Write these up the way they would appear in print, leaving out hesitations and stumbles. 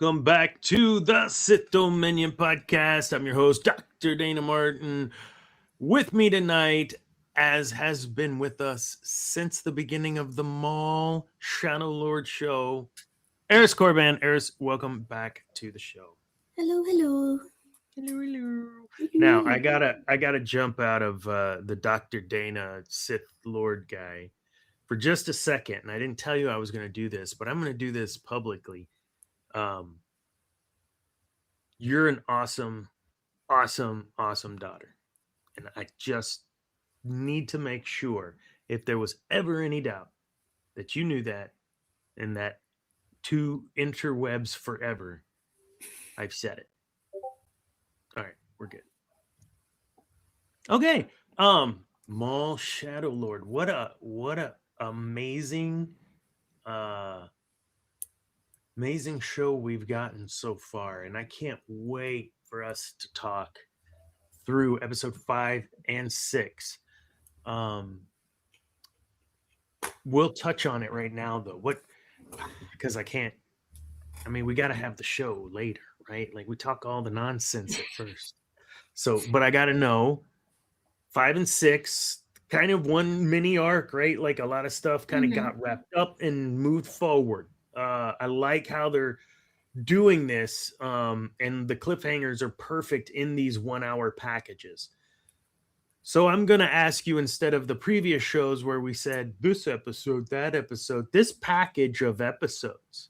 Welcome back to the Sith Dominion podcast. I'm your host, Dr. Dana Martin. With me tonight, as has been with us since the beginning of the Maul Shadow Lord show, Eris Corban. Eris, welcome back to the show. Hello, hello. Hello. Now, I gotta jump out of the Dr. Dana Sith Lord guy for just a second. And I didn't tell you I was going to do this, but I'm going to do this publicly. You're an awesome daughter. And I just need to make sure, if there was ever any doubt, that you knew that, and that to interwebs forever, I've said it. All right, we're good. Okay. Maul Shadow Lord. What a amazing amazing show we've gotten so far, and I can't wait for us to talk through episode 5 and 6. We'll touch on it right now though. Because we got to have the show later, right? Like, we talk all the nonsense at first. So, but I got to know 5 and 6, kind of one mini arc, right? Like, a lot of stuff kind of got wrapped up and moved forward. I like how they're doing this, and the cliffhangers are perfect in these 1 hour packages. So I'm going to ask you, instead of the previous shows where we said this episode, that episode, this package of episodes,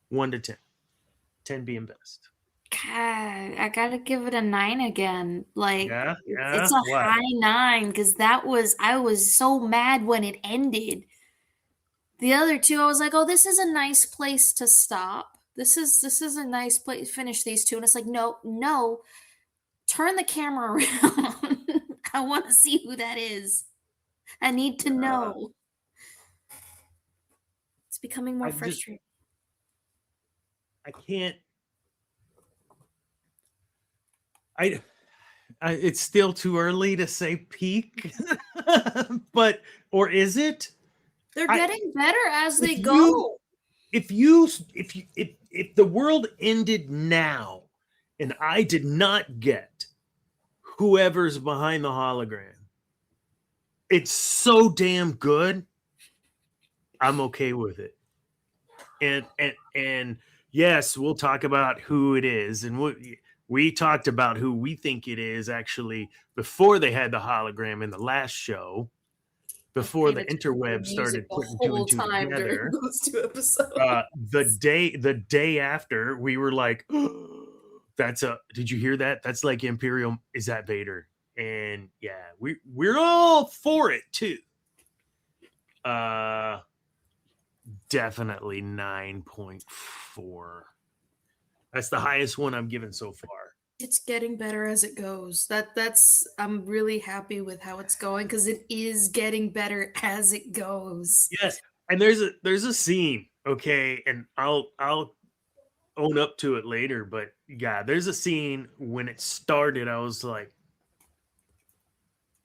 1 to 10, 10 being best. God, I gotta give it a 9 again. Like, Yeah. it's a high 9 because I was so mad when it ended. The other two, I was like, oh, this is a nice place to stop. This is a nice place to finish these two. And it's like, no, turn the camera around. I want to see who that is. I need to know. It's becoming more frustrating. I can't. It's still too early to say peak, or is it? They're getting better as they go. If the world ended now and I did not get whoever's behind the hologram, it's so damn good, I'm okay with it. And yes, we'll talk about who it is, and we talked about who we think it is actually before they had the hologram in the last show. Before the interweb started putting two and two together, those 2 episodes. The day after, we were like, oh, did you hear that? That's like Imperial. Is that Vader? And yeah, we're all for it too. Definitely 9.4. That's the highest one I'm given so far. It's getting better as it goes. I'm really happy with how it's going because it is getting better as it goes. Yes, and there's a scene, okay, and I'll own up to it later, but yeah, there's a scene when it started. I was like,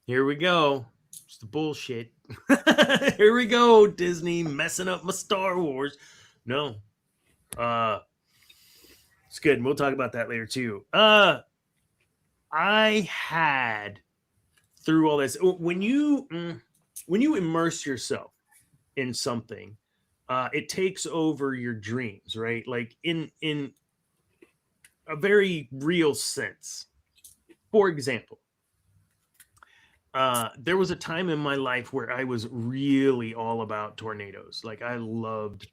here we go. It's the bullshit. Here we go, Disney messing up my Star Wars. No. It's good. And we'll talk about that later too. I had, through all this, when you immerse yourself in something, it takes over your dreams, right? Like in a very real sense. For example, there was a time in my life where I was really all about tornadoes. Like, I loved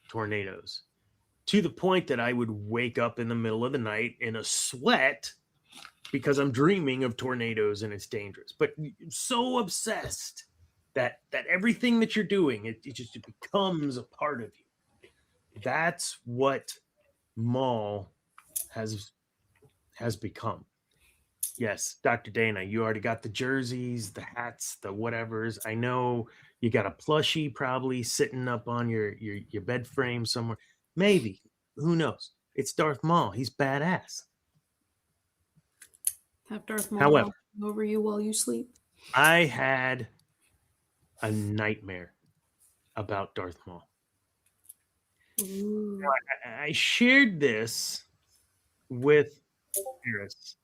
tornadoes, to the point that I would wake up in the middle of the night in a sweat because I'm dreaming of tornadoes and it's dangerous. But so obsessed that everything that you're doing, it becomes a part of you. That's what Maul has become. Yes, Dr. Dana, you already got the jerseys, the hats, the whatevers. I know you got a plushie probably sitting up on your bed frame somewhere. Maybe. Who knows? It's Darth Maul. He's badass. Have Darth Maul watch over you while you sleep. I had a nightmare about Darth Maul. Ooh. I shared this with Paris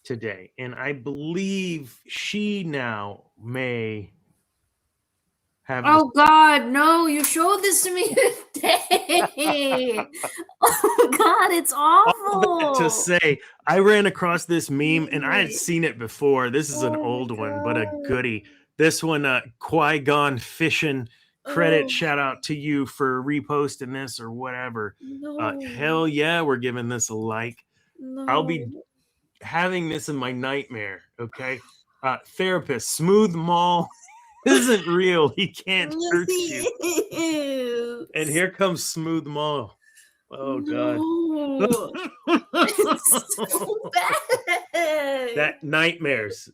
today, and I believe she now may have Oh God, no! You showed this to me today. Oh God, it's awful. to say I ran across this meme and I had seen it before. This is an old one, but a goodie. This one, Qui-Gon fishing. Credit, shout out to you for reposting this or whatever. No. Hell yeah, we're giving this a like. No. I'll be having this in my nightmare. Okay, therapist Smooth Maul isn't real. He can't hurt you. And here comes Smooth Maul. Oh God. It's so bad. That nightmares,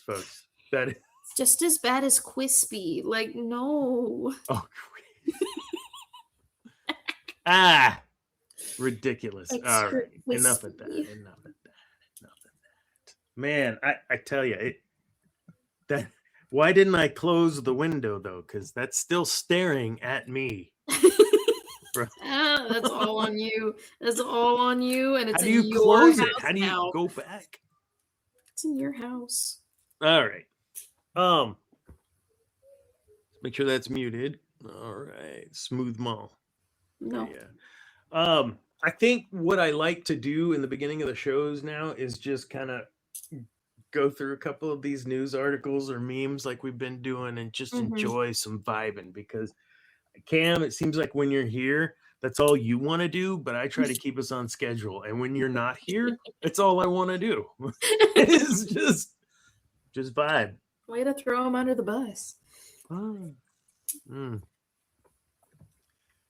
folks. That is just as bad as Quispy. Like, no. oh, ridiculous. All right, enough of that. Man, I tell you, that. Why didn't I close the window though? Because that's still staring at me. That's all on you. That's all on you, and it's how do you in your close house it? How do you now. go back? It's in your house. All right. Make sure that's muted. All right, Smooth Maul. No. Yeah. I think what I like to do in the beginning of the shows now is just kind of go through a couple of these news articles or memes like we've been doing and just enjoy some vibing, because Cam, it seems like when you're here, that's all you want to do, but I try to keep us on schedule. And when you're not here, it's all I want to do. It's just vibe. Way to throw him under the bus.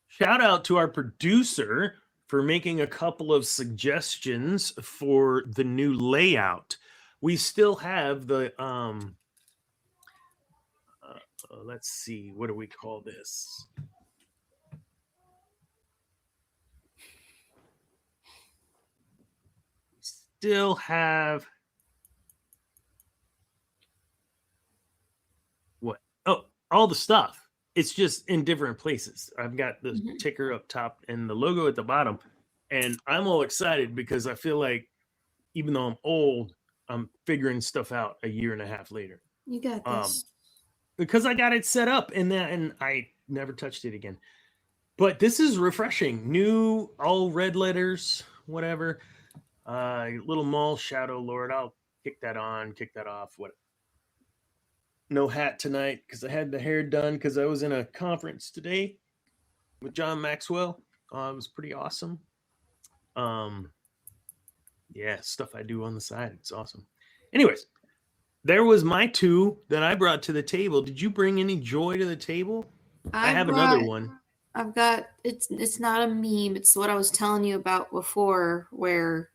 Shout out to our producer for making a couple of suggestions for the new layout. We still have the let's see, what do we call this? Still have what? Oh, all the stuff. It's just in different places. I've got the ticker up top and the logo at the bottom, and I'm all excited because I feel like even though I'm old, I'm figuring stuff out a year and a half later. You got this. Because I got it set up and I never touched it again. But this is refreshing. New, all red letters, whatever. Little Maul, Shadow Lord. I'll kick that off. What? No hat tonight because I had the hair done because I was in a conference today with John Maxwell. It was pretty awesome. Yeah, stuff I do on the side. It's awesome. Anyways, there was my two that I brought to the table. Did you bring any joy to the table? I have another one. I've got it's not a meme. It's what I was telling you about before, where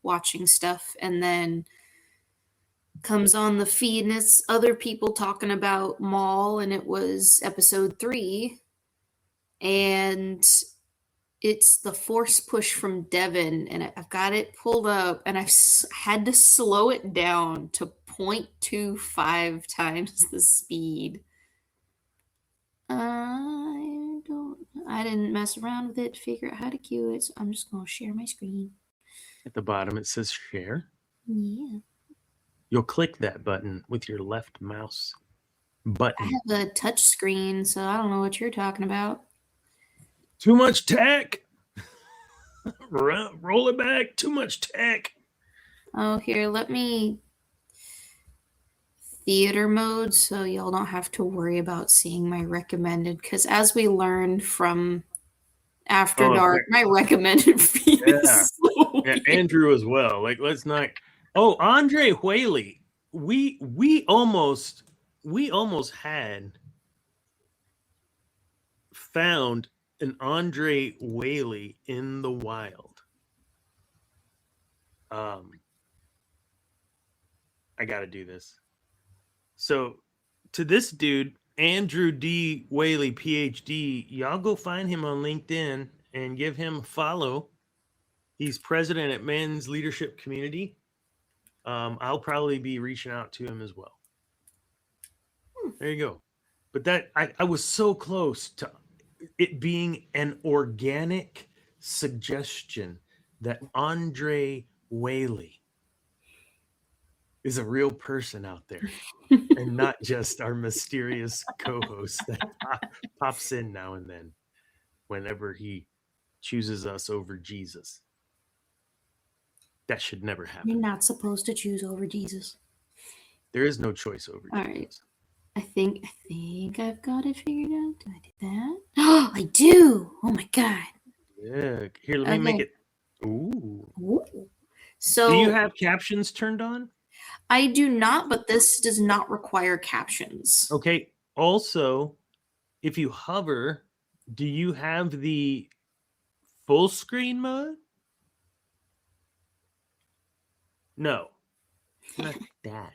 watching stuff and then comes on the feed and it's other people talking about Maul, and it was episode 3, and it's the force push from Devin, and I've got it pulled up, and I've had to slow it down to 0.25 times the speed. I didn't mess around with it to figure out how to cue it, so I'm just going to share my screen. At the bottom, it says share. Yeah. You'll click that button with your left mouse button. I have a touch screen, so I don't know what you're talking about. Too much tech. Roll it back. Too much tech. Oh, here, let me theater mode so y'all don't have to worry about seeing my recommended, because as we learned from After Dark, my recommended feed is so weird. Andrew as well. Like, let's not. Oh, Andre Whaley. We almost had found an Andre Whaley in the wild. I got to do this. So, to this dude, Andrew D. Whaley, PhD, y'all go find him on LinkedIn and give him a follow. He's president at Men's Leadership Community. I'll probably be reaching out to him as well. There you go. But that I was so close to it being an organic suggestion that Andre Whaley is a real person out there and not just our mysterious co-host that pops in now and then whenever he chooses us over Jesus. That should never happen. You're not supposed to choose over Jesus. There is no choice over All Jesus. right. I think I've got it figured out. Did I do that? Oh, I do. Oh my god. Yeah. Here, let me make it. Ooh. Ooh. So do you have captions turned on? I do not, but this does not require captions. Okay. Also, if you hover, do you have the full screen mode? No. Not that.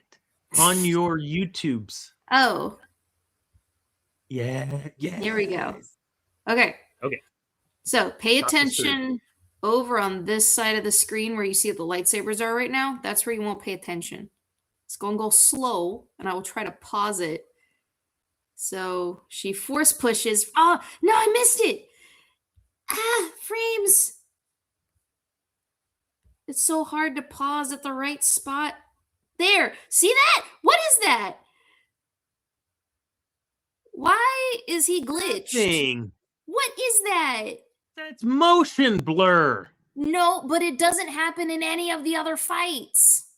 On your YouTubes. Oh. Yeah. Here we go. Okay. Okay. So pay attention over on this side of the screen where you see the lightsabers are right now. That's where you won't pay attention. It's going to go slow, and I will try to pause it. So she force pushes. Oh, no, I missed it. Frames. It's so hard to pause at the right spot. There. See that? What is that? Why is he glitched? Nothing. What is that? That's motion blur. No, but it doesn't happen in any of the other fights.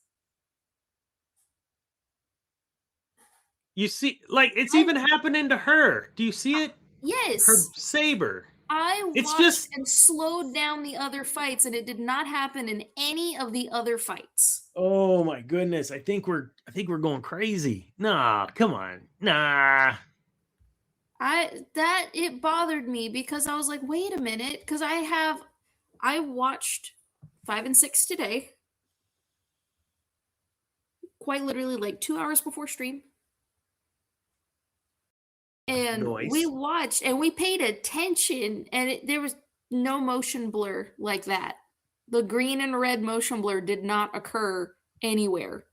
You see, like, it's even happening to her. Do you see it? Yes. Her saber. I watched and slowed down the other fights, and it did not happen in any of the other fights. Oh my goodness! I think we're going crazy. Nah, come on, nah. It bothered me because I was like, wait a minute, because I watched 5 and 6 today, quite literally like 2 hours before stream. And we watched and we paid attention, and there was no motion blur like that. The green and red motion blur did not occur anywhere.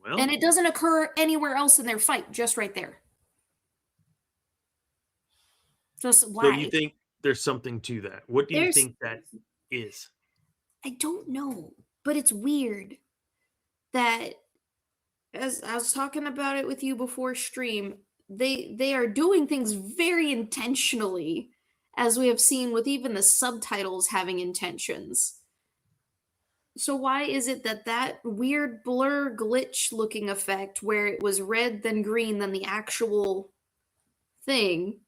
Well, and it doesn't occur anywhere else in their fight, just right there. Just why? So you think there's something to that? What do you think that is? I don't know, but it's weird that, as I was talking about it with you before stream, they are doing things very intentionally, as we have seen with even the subtitles having intentions. So why is it that weird blur glitch looking effect where it was red then green then the actual thing,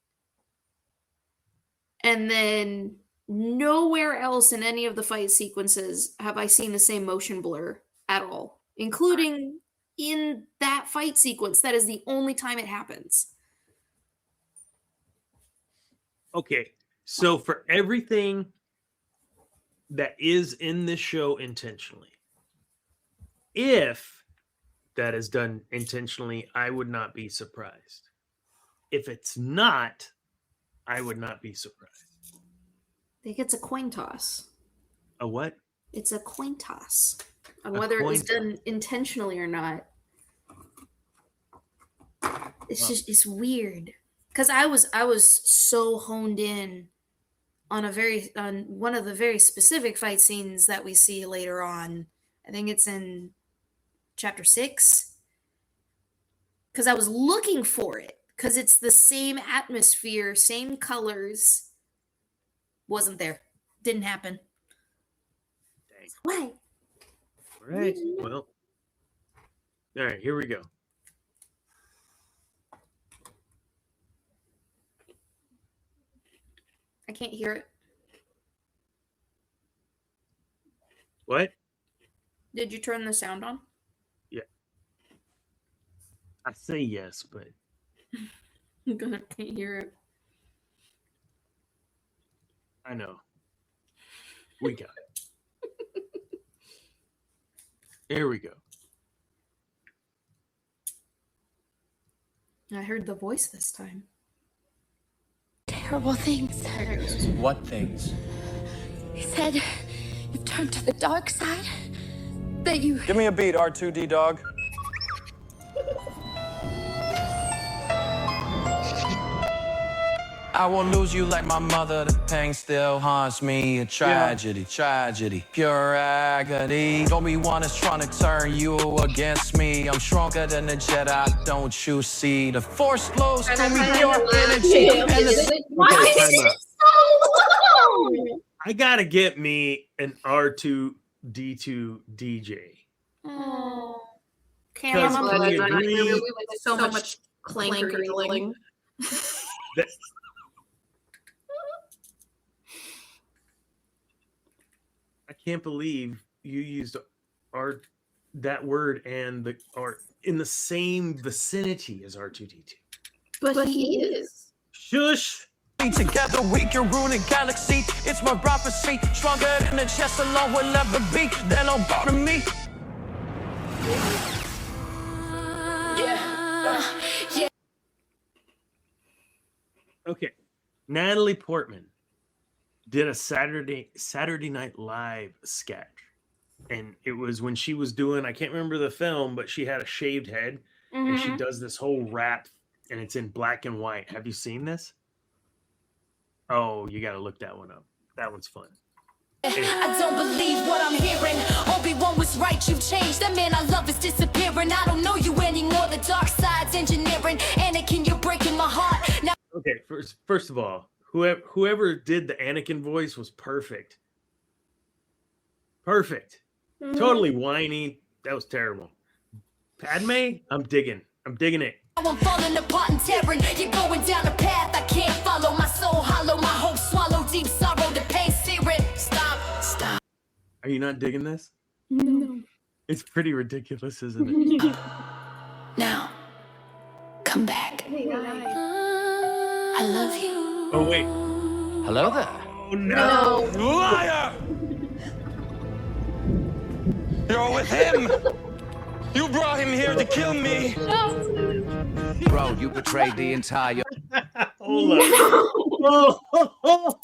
and then nowhere else in any of the fight sequences have I seen the same motion blur at all, including in that fight sequence? That is the only time it happens. Okay, so for everything that is in this show intentionally, if that is done intentionally, I would not be surprised. If it's not, I would not be surprised. I think it's a coin toss. A what? It's a coin toss on whether it was done intentionally or not. It's weird, because I was so honed in on one of the very specific fight scenes that we see later on. I think it's in chapter 6, because I was looking for it, because it's the same atmosphere, same colors. Wasn't there. Didn't happen. Dang. Why? All right. Well. All right. Here we go. I can't hear it. What? Did you turn the sound on? Yeah. I say yes, but I can't hear it. I know. We got it. There we go. I heard the voice this time. Terrible things. What things? He said you've turned to the dark side. That you... Give me a beat, R2D dog. I will lose you like my mother. The pain still haunts me. A tragedy, tragedy, pure agony. Obi-Wan is trying to turn you against me. I'm stronger than the Jedi, don't you see? The Force flows through me, pure energy. And the... Why is it so low? I gotta get me an R2D2 DJ. Oh. Because Cam, can we agree? So much clankering. I can't believe you used that word and the art in the same vicinity as R2D2. But he is. Shush! Together we can ruin a galaxy. It's my prophecy. Stronger than the chest alone will ever be. They don't bother me. Yeah. Okay. Natalie Portman did a Saturday Night Live sketch. And it was when she was doing, I can't remember the film, but she had a shaved head. Mm-hmm. And she does this whole rap and it's in black and white. Have you seen this? Oh, you got to look that one up. That one's fun. I don't believe what I'm hearing. Obi-Wan was right, you've changed. That man I love is disappearing. I don't know you anymore. The dark side's engineering. Anakin, you're breaking my heart. Now Okay, first of all, whoever did the Anakin voice was perfect. Perfect. Totally whiny. That was terrible. Padme, I'm digging it. I'm falling apart and tearing. You're going down a path I can't follow. My soul hollow, my hope swallow. Deep sorrow, the pain searing. Stop. Are you not digging this? No. It's pretty ridiculous, isn't it? Now, come back. I love you. Oh, wait. Hello there. Oh, no. Liar! You're with him! You brought him here to kill me! Bro, you betrayed the entire... Hold up.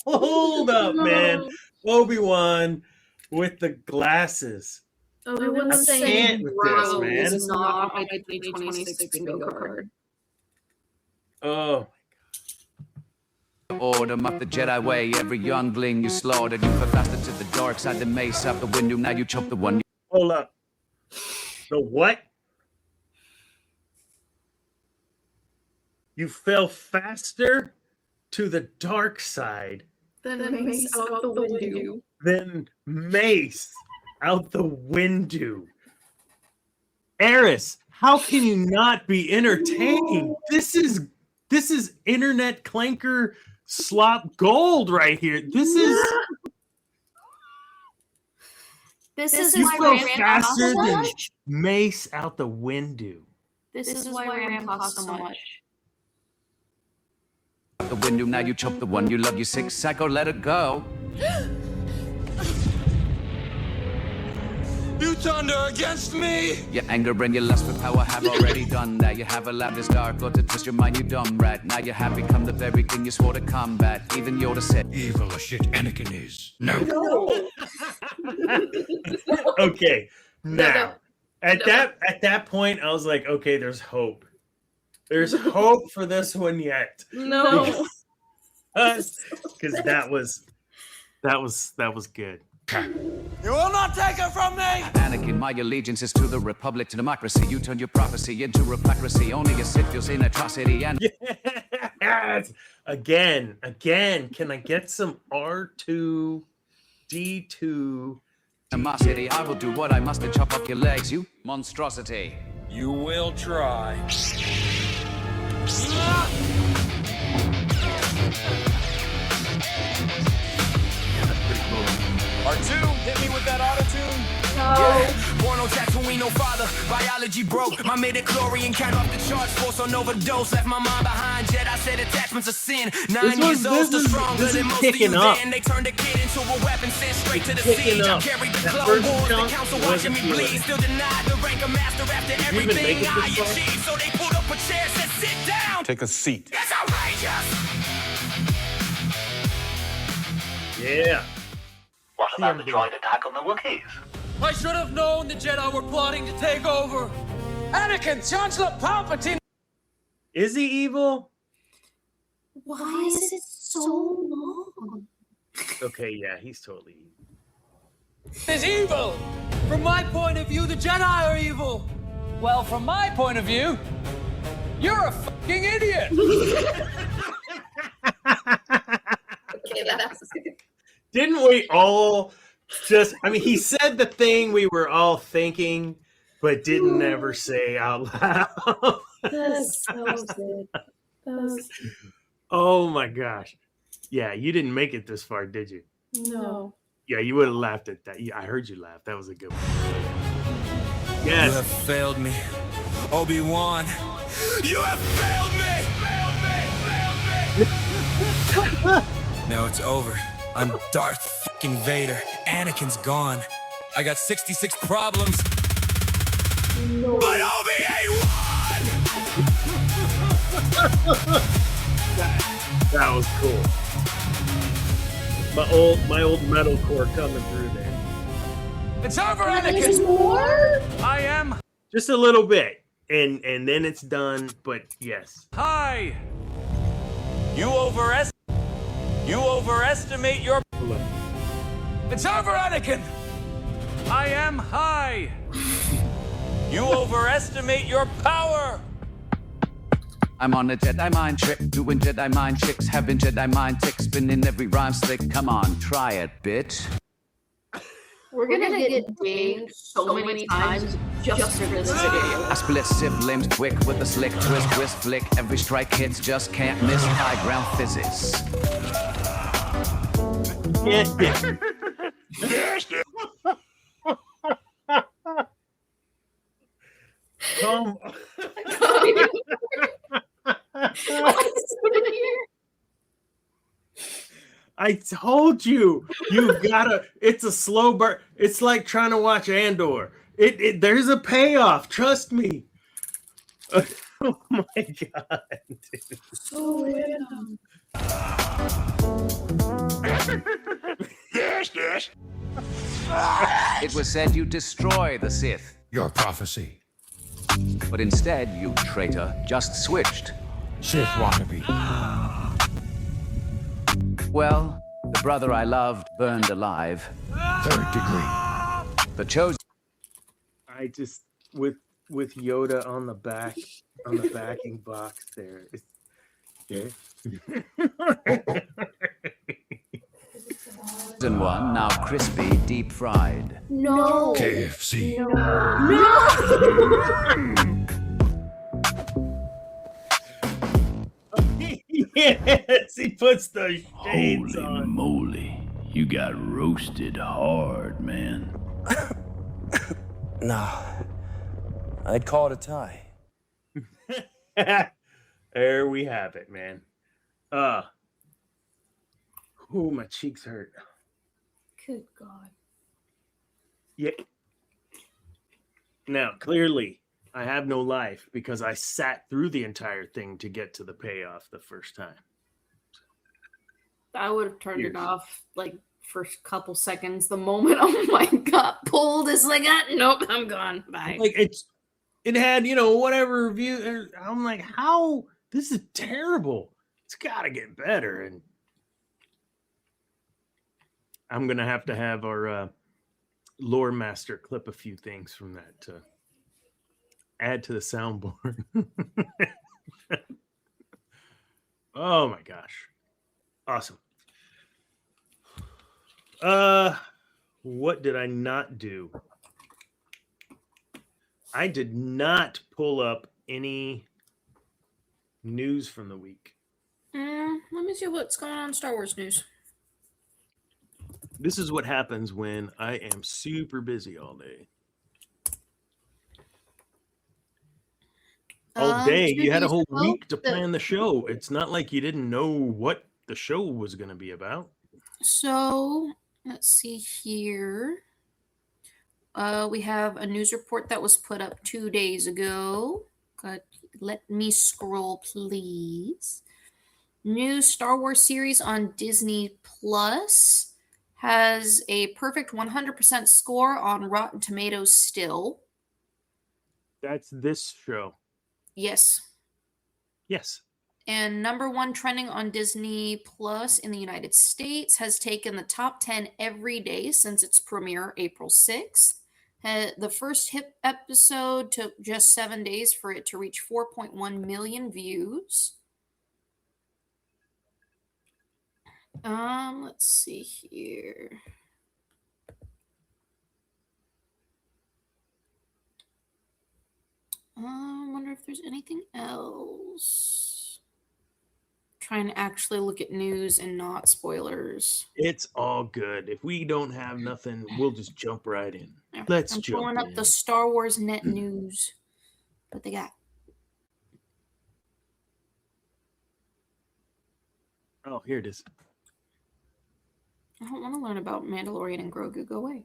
Hold up, man. Obi-Wan with the glasses. Everyone's I can't saying with bro this, man. is not my 2026 bingo card. Oh. Order up the Jedi way. Every youngling you slaughtered. You fell faster to the dark side. The mace out the window. Now you choke the one. Hold up. The what? You fell faster to the dark side Then Mace out the window. than Mace out the window. Eris, how can you not be entertained? This is internet clanker slop gold right here. This is you why fell Ram costs faster so than much. Mace out the window. This is why Ram costs so much. The window. Now you choke the one you love. You sick psycho. Let it go. You turned her against me. Your anger and your lust for power have already done that. You have allowed this dark lord to twist your mind, you dumb rat. Now you have become the very thing you swore to combat. Even Yoda said, evil as shit Anakin is. No. Okay, now at that point, I was like, okay, there's hope. There's hope for this one yet. No. Because that was good. You will not take her from me! Anakin, my allegiance is to the Republic, to democracy. You turned your prophecy into hypocrisy. Only a Sith feels in atrocity and... Yes! Again. Can I get some R2D2? animosity? I will do what I must to chop off your legs, you monstrosity. You will try. R2, hit me with that auto-tune. No. Yeah. Born on Tatooine, no father. Biology broke. My midichlorian count off the charts. Force on overdose. Left my mind behind. Jedi said attachment's a sin. 9 years old, still stronger than most of you then. They turned a kid into a weapon, sent straight to the siege. I carried the Clone Wars. The council watching me bleed. Still denied the rank of master after everything I achieved. So they pulled up a chair, said sit down. Take a seat. That's outrageous. Yeah. What about the droid attack on the Wookiees? I should have known the Jedi were plotting to take over. Anakin, Chancellor Palpatine. Is he evil? Why is it so long? Okay, yeah, he's totally Is evil. From my point of view, the Jedi are evil. Well, from my point of view, you're a fucking idiot. Okay, that's Didn't we all just, I mean, he said the thing we were all thinking, but didn't ever say out loud. that's so good. That was Oh my gosh. Yeah, you didn't make it this far, did you? no. Yeah, you would have laughed at that. Yeah, I heard you laugh. That was a good one. You Yes. have failed me, Obi-Wan. You have failed me! Now it's over. I'm Darth fucking Vader. Anakin's gone. I got 66 problems. No. But Obi ain't one! That was cool. My old metalcore coming through there. It's over, There's Anakin. more? I am Just a little bit. And then it's done, but yes. high. You overestimate your. Look. It's over, Anakin. I am high. You overestimate your power. I'm on a Jedi mind trip, doing Jedi mind tricks, having Jedi mind ticks, spinning every rhyme slick. Come on, try it, bitch. We're gonna get dinged so many times just for this video. I split siblings quick with a slick twist flick. Every strike hits, just can't miss. High ground physics. Come. I told you, you've gotta. It's a slow burn. It's like trying to watch Andor. There's a payoff. Trust me. Oh my god. Dude. So random. Yes. It was said you destroy the Sith, Your prophecy. but instead, you traitor, just switched. Sith wannabe. Well, the brother I loved burned alive. Third degree. The chosen. I just with Yoda on the backing box there. Yeah. One, now crispy, deep fried. No. KFC. Yes, he puts the shades Holy on. moly. You got roasted hard, man. Nah. I'd call it a tie. There we have it, man. Oh, my cheeks hurt. Good God. Yeah. Now, clearly, I have no life because I sat through the entire thing to get to the payoff the first time. I would have turned Years. it off like first couple seconds the moment my got pulled. It's like, nope, I'm gone. Bye. Like it had, whatever review. I'm like, how? This is terrible. It's got to get better. And I'm going to have our lore master clip a few things from that to add to the soundboard. Oh my gosh. Awesome. What did I not do? I did not pull up any news from the week. Let me see what's going on in Star Wars news. This is what happens when I am super busy all day. All day. You had a whole week to plan the show. It's not like you didn't know what the show was going to be about. So let's see here. We have a news report that was put up 2 days ago. Let me scroll, please. New Star Wars series on Disney Plus has a perfect 100% score on Rotten Tomatoes still. That's this show. Yes. Yes. And number one trending on Disney Plus in the United States, has taken the top 10 every day since its premiere April 6th. The first hit episode took just 7 days for it to reach 4.1 million views. Let's see here. I wonder if there's anything else. Trying to actually look at news and not spoilers. It's all good. If we don't have nothing, we'll just jump right in. Let's jump pulling up the Star Wars net news. What they got? Oh, here it is. I don't want to learn about Mandalorian and Grogu. Go away.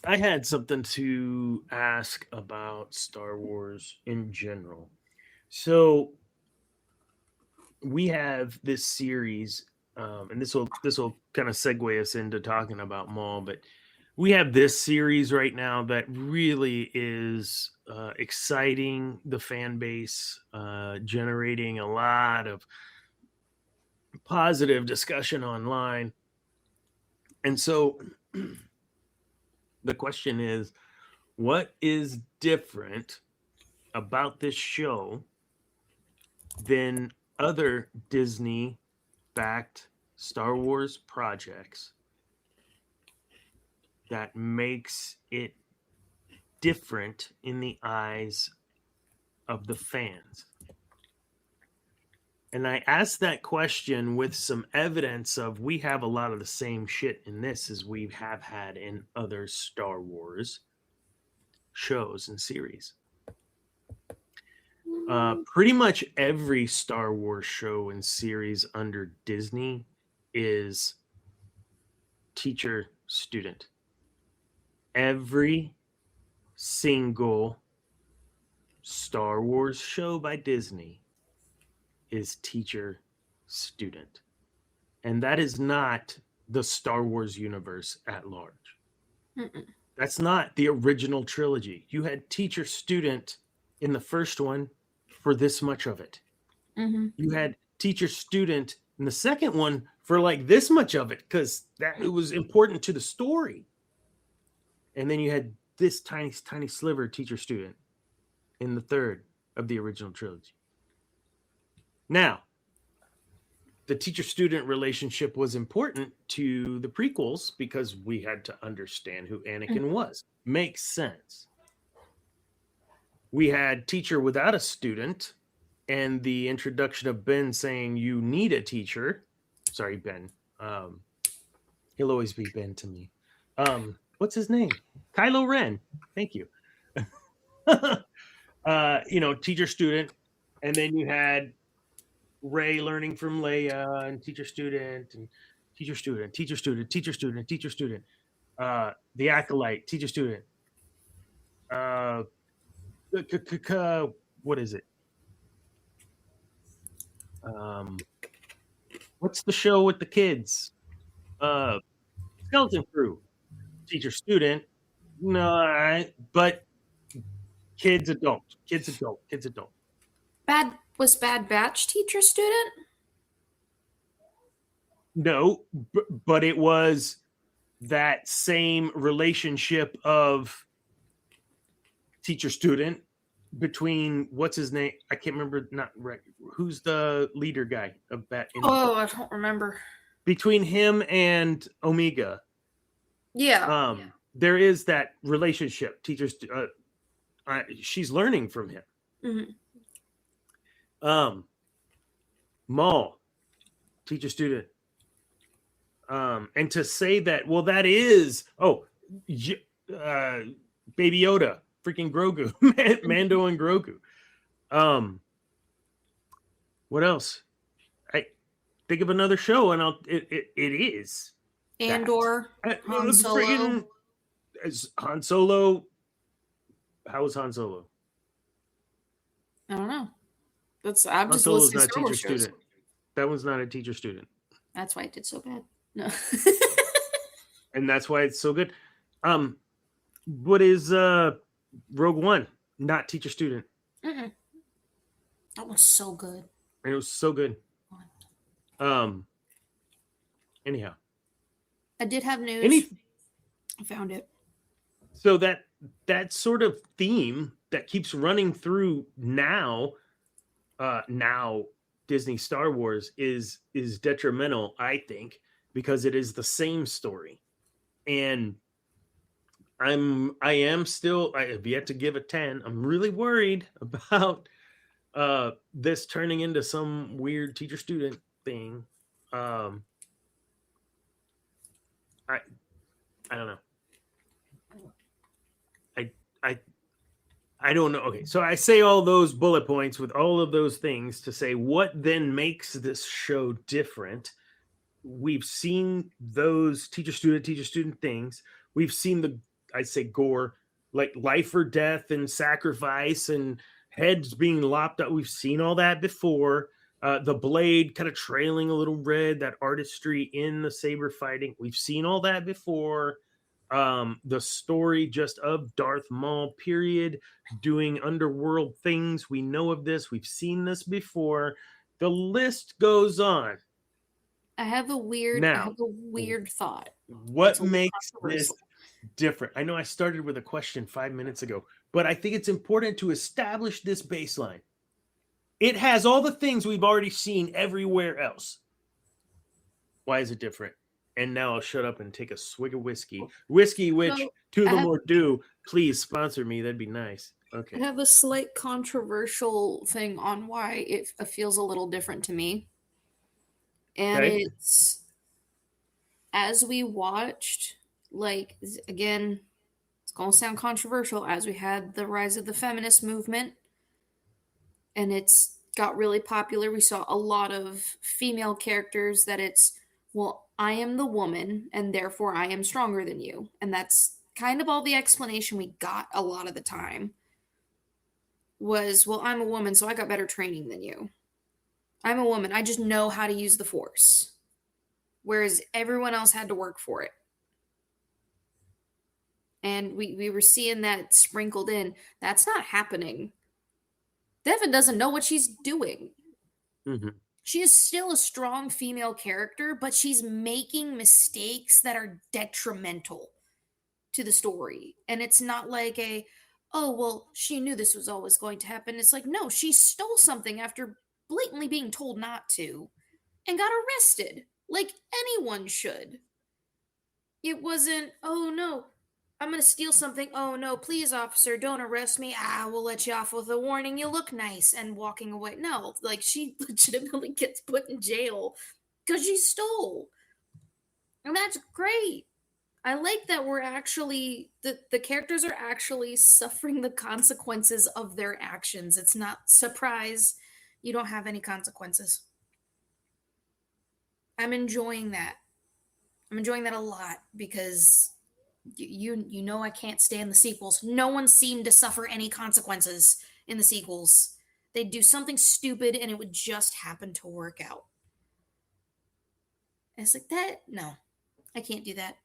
I had something to ask about Star Wars in general. So we have this series, and this will kind of segue us into talking about Maul, but we have this series right now that really is exciting the fan base, generating a lot of positive discussion online. And so the question is, what is different about this show than other Disney-backed Star Wars projects that makes it different in the eyes of the fans? And I asked that question with some evidence of we have a lot of the same shit in this as we have had in other Star Wars shows and series. Pretty much every Star Wars show and series under Disney is teacher-student. Every single Star Wars show by Disney is teacher-student. And that is not the Star Wars universe at large. Mm-mm. That's not the original trilogy. You had teacher-student in the first one for this much of it. Mm-hmm. You had teacher-student in the second one for like this much of it because that it was important to the story. And then you had this tiny sliver teacher-student in the third of the original trilogy. Now, the teacher-student relationship was important to the prequels because we had to understand who Anakin was. Makes sense. We had teacher without a student and the introduction of Ben saying you need a teacher. Sorry, Ben. He'll always be Ben to me. What's his name? Kylo Ren. Thank you. Teacher-student. And then you had Rey learning from Leia and teacher-student and teacher-student, teacher-student, teacher-student, teacher-student. The Acolyte, teacher-student. What is it? What's the show with the kids? Skeleton Crew. Teacher-student. No, but kids adult. Was Bad Batch teacher student? No, but it was that same relationship of teacher student between what's his name? I can't remember. Not right. Who's the leader guy of Bat? I don't remember. Between him and Omega. Yeah. There is that relationship. Teachers. She's learning from him. Mm-hmm. Maul, teacher student. And to say that, well, that is Baby Yoda, freaking Grogu, Mando and Grogu. What else? I think of another show, and it is Andor. Han Solo. Han Solo. How was Han Solo? I don't know. I'm just Solo's listening not to Star Wars teacher student. That one's not a teacher student. That's why it did so bad. No. And that's why it's so good. What is Rogue One, not teacher student. Mm-mm. That was so good. It was so good. Anyhow, I did have news. I found it. So that sort of theme that keeps running through now Disney Star Wars is detrimental, I think, because it is the same story. And I have yet to give a 10. I'm really worried about this turning into some weird teacher student thing. I don't know. I don't know. Okay, so I say all those bullet points with all of those things to say what then makes this show different. We've seen those teacher student things. We've seen I'd say gore, like life or death and sacrifice and heads being lopped up. We've seen all that before. The blade kind of trailing a little red, that artistry in the saber fighting. We've seen all that before. The story just of Darth Maul, period, doing underworld things. We know of this. We've seen this before. The list goes on. I have a weird thought. What makes this different? I know I started with a question 5 minutes ago, but I think it's important to establish this baseline. It has all the things we've already seen everywhere else. Why is it different? And now I'll shut up and take a swig of whiskey. Whiskey, which to the more do, please sponsor me. That'd be nice. Okay. I have a slight controversial thing on why it feels a little different to me. And it's, as we watched, like, again, it's going to sound controversial, as we had the rise of the feminist movement, and it's got really popular. We saw a lot of female characters that it's, well, I am the woman, and therefore I am stronger than you. And that's kind of all the explanation we got a lot of the time was, well, I'm a woman, so I got better training than you. I'm a woman. I just know how to use the Force. Whereas everyone else had to work for it. And we were seeing that sprinkled in. That's not happening. Devin doesn't know what she's doing. Mm-hmm. She is still a strong female character, but she's making mistakes that are detrimental to the story. And it's not like oh, well, she knew this was always going to happen. It's like, no, she stole something after blatantly being told not to and got arrested like anyone should. It wasn't, oh, no, I'm going to steal something. Oh, no, please, officer, don't arrest me. We'll let you off with a warning. You look nice, and walking away. No, like, she legitimately gets put in jail because she stole. And that's great. I like that we're actually, the characters are actually suffering the consequences of their actions. It's not surprise. You don't have any consequences. I'm enjoying that. I'm enjoying that a lot because you know I can't stand the sequels. No one seemed to suffer any consequences in the sequels. They'd do something stupid and it would just happen to work out. And it's like that. No, I can't do that.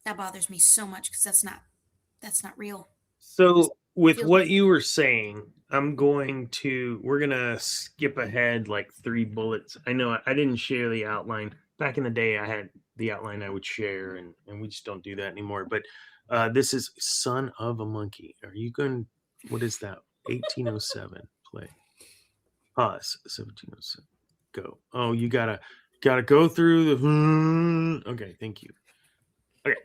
That bothers me so much because that's not real. So with what you were saying, we're going to skip ahead like 3 bullets. I know I didn't share the outline. Back in the day, I had the outline I would share, and we just don't do that anymore. But this is Son of a Monkey. Are you going, what is that? 1807, play. Pause, 1707, go. Oh, you gotta go through the, okay, thank you. Okay.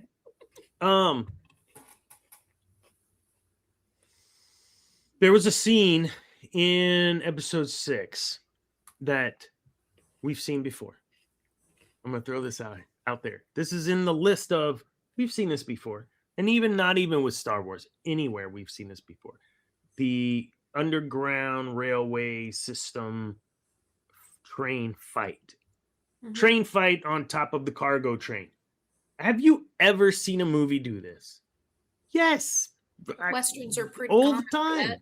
There was a scene in episode 6 that we've seen before. I'm going to throw this out there. This is in the list of, we've seen this before. And not even with Star Wars, anywhere we've seen this before. The underground railway system train fight. Mm-hmm. Train fight on top of the cargo train. Have you ever seen a movie do this? Yes. Westerns are pretty all the time.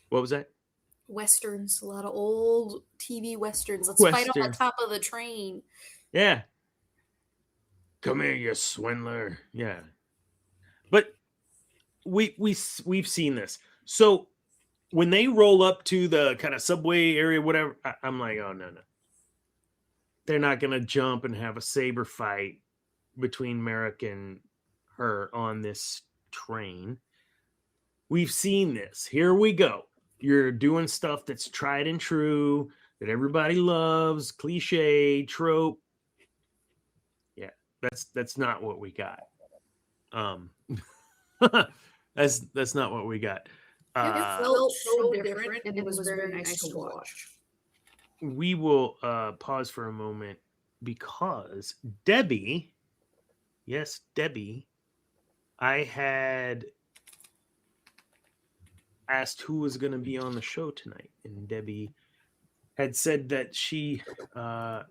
What was that? Westerns, a lot of old TV westerns. Let's fight on the top of the train. Yeah. Come here, you swindler. Yeah. But we've seen this. So when they roll up to the kind of subway area, whatever, I'm like, oh no. They're not gonna jump and have a saber fight between Merrick and her on this train. We've seen this. Here we go. You're doing stuff that's tried and true, that everybody loves, cliche, trope. Yeah, that's not what we got. That's not what we got. It felt so different, and it was very nice to watch. We will pause for a moment because Debbie, yes, Debbie, I had asked who was going to be on the show tonight, and Debbie had said that she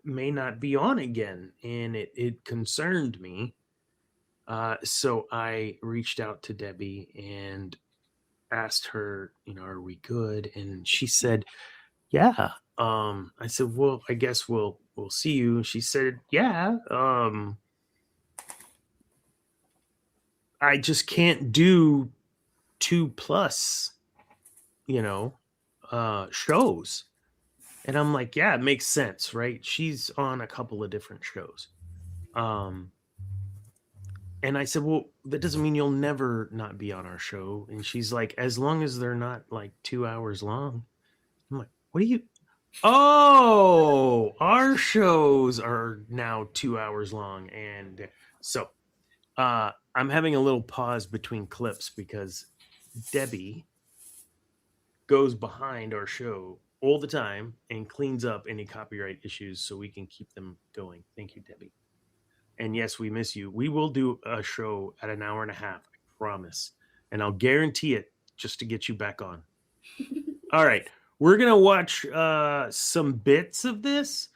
may not be on again, and it concerned me. So I reached out to Debbie and asked her, are we good? And she said, yeah. I said, well, I guess we'll see you. She said, yeah. I just can't do 2+ shows. And I'm like, yeah, it makes sense, right? She's on a couple of different shows. And I said, well, that doesn't mean you'll never not be on our show. And she's like, as long as they're not like 2 hours long. I'm like, what do you? Oh, our shows are now 2 hours long. And so I'm having a little pause between clips because Debbie goes behind our show all the time and cleans up any copyright issues so we can keep them going. Thank you, Debbie. And yes, we miss you. We will do a show at 1.5 hours, I promise. And I'll guarantee it just to get you back on. All right. We're going to watch some bits of this.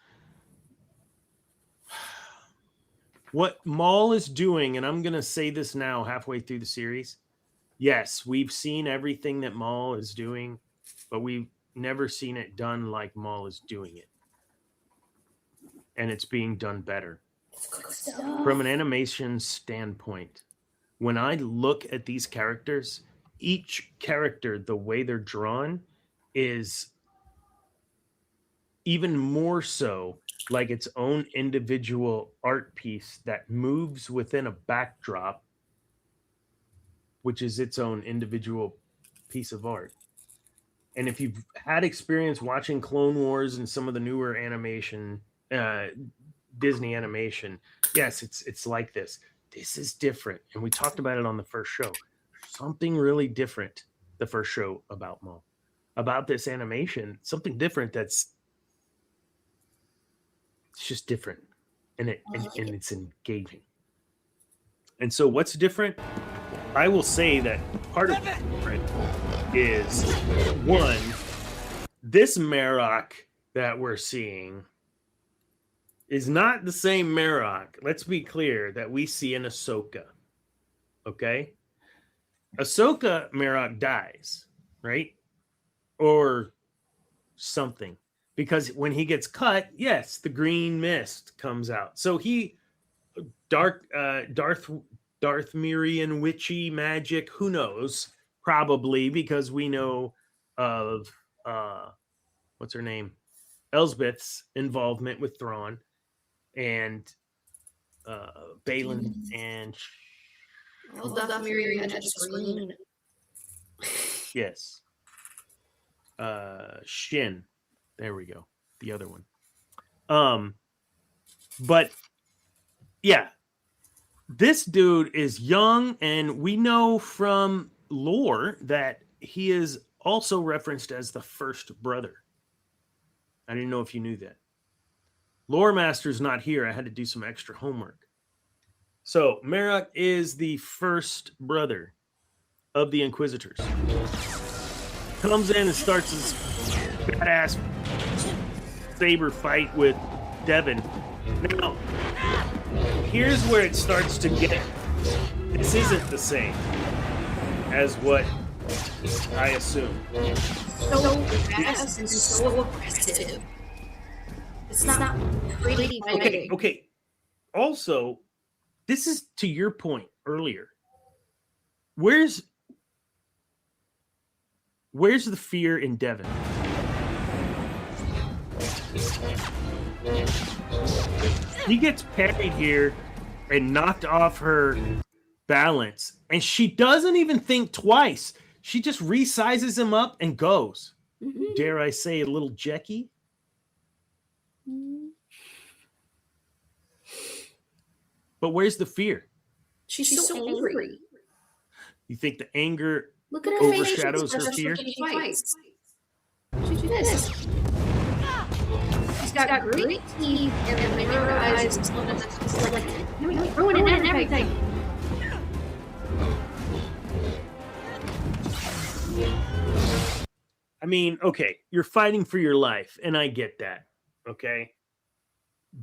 What Maul is doing, and I'm going to say this now halfway through the series. Yes, we've seen everything that Maul is doing, but we've never seen it done like Maul is doing it. And it's being done better. From an animation standpoint, when I look at these characters, each character, the way they're drawn is even more so like its own individual art piece that moves within a backdrop, which is its own individual piece of art. And if you've had experience watching Clone Wars and some of the newer animation, Disney animation, yes, it's like this. This is different. And we talked about it on the first show. Something really different, the first show about Maul. About this animation, something different it's just different. And it's engaging. And so what's different? I will say that part of it is, one, this Marok that we're seeing is not the same Marok, let's be clear, that we see in Ahsoka. Okay? Ahsoka Marok dies, right? Or something. Because when he gets cut, yes, the green mist comes out. So Darth Mirian witchy magic, who knows? Probably, because we know of what's her name? Elsbeth's involvement with Thrawn and Balin and Darth Mirian at screen. Yes. Shin. There we go. The other one. But yeah, this dude is young, and we know from lore that he is also referenced as the first brother. I didn't know if you knew that. Lore Master's not here. I had to do some extra homework. So Marok is the first brother of the Inquisitors. Comes in and starts his badass saber fight with Devin. Now, here's where it starts to get. This isn't the same as what I assume. So fast and so aggressive. It's not pretty. Okay. Also, this is to your point earlier. Where's Where's the fear in Devin? He gets parried here and knocked off her balance, and she doesn't even think twice. She just resizes him up and goes. Dare I say a little Jackie? But where's the fear? She's so angry. You think the anger Look at her overshadows her fear? She's pissed. She's got great teeth and mirror eyes. It's like ruining everything. I mean, okay, you're fighting for your life, and I get that, okay?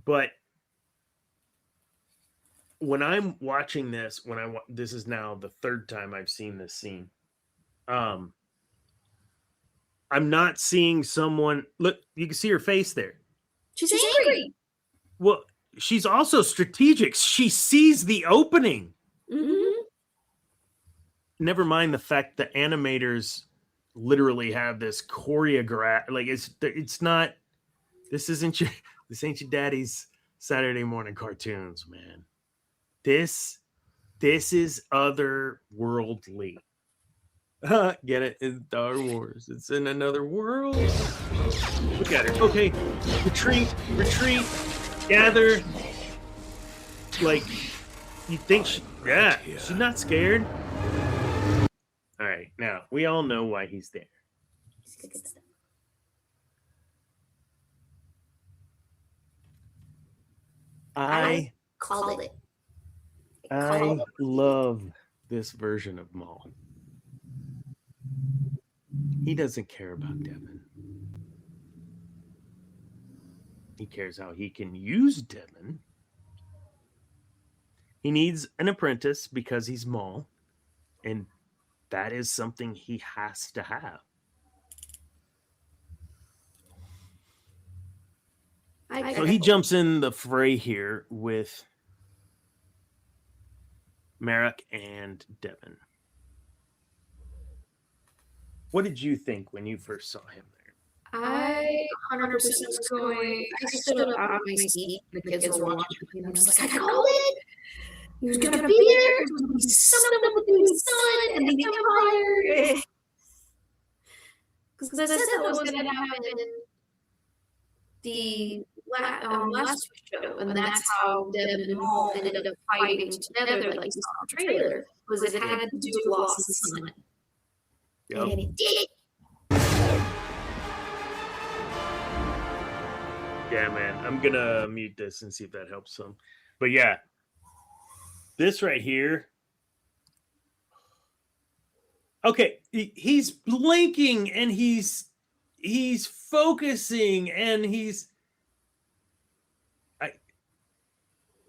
But when I'm watching this, this is now the third time I've seen this scene. I'm not seeing someone. Look, you can see her face there. She's angry. Well, she's also strategic. She sees the opening. Never mind the fact that animators literally have this choreograph. Like it's not. This ain't your daddy's Saturday morning cartoons, man. This is otherworldly. Get it? It's Star Wars. It's in another world. Look at her. Okay, retreat, gather. Like, you think she's not scared. All right, now we all know why he's there. I called it. I love this version of Maul. He doesn't care about Devin. He cares how he can use Devin. He needs an apprentice because he's Maul, and that is something he has to have. So he jumps in the fray here with Merrick and Devin. What did you think when you first saw him there? I 100% was going. I stood up out of my seat. The kids were watching. And I'm just like, I called it. He was gonna be there. It was gonna be something with the sun and the Empire. Because I said that was gonna happen in the last show, and that's how Devin and Maul ended up fighting together, like you saw in the trailer. Was it had to do with loss of the sun? Yep. And it did. Yeah, man. I'm gonna mute this and see if that helps some. But yeah, this right here. Okay, he's blinking and he's focusing and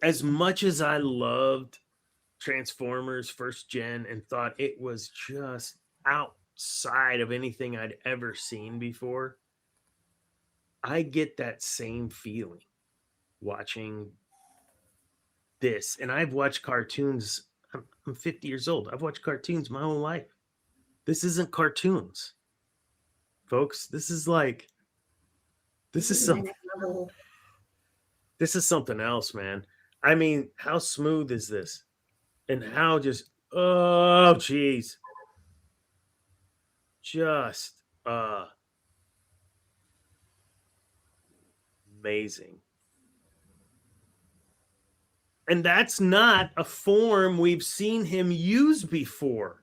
as much as I loved Transformers First Gen and thought it was just outside of anything I'd ever seen before, I get that same feeling watching this. And I've watched cartoons. I'm 50 years old. I've watched cartoons my whole life. This isn't cartoons, folks. This is something else, man. I mean, how smooth is this? And how amazing. And that's not a form we've seen him use before.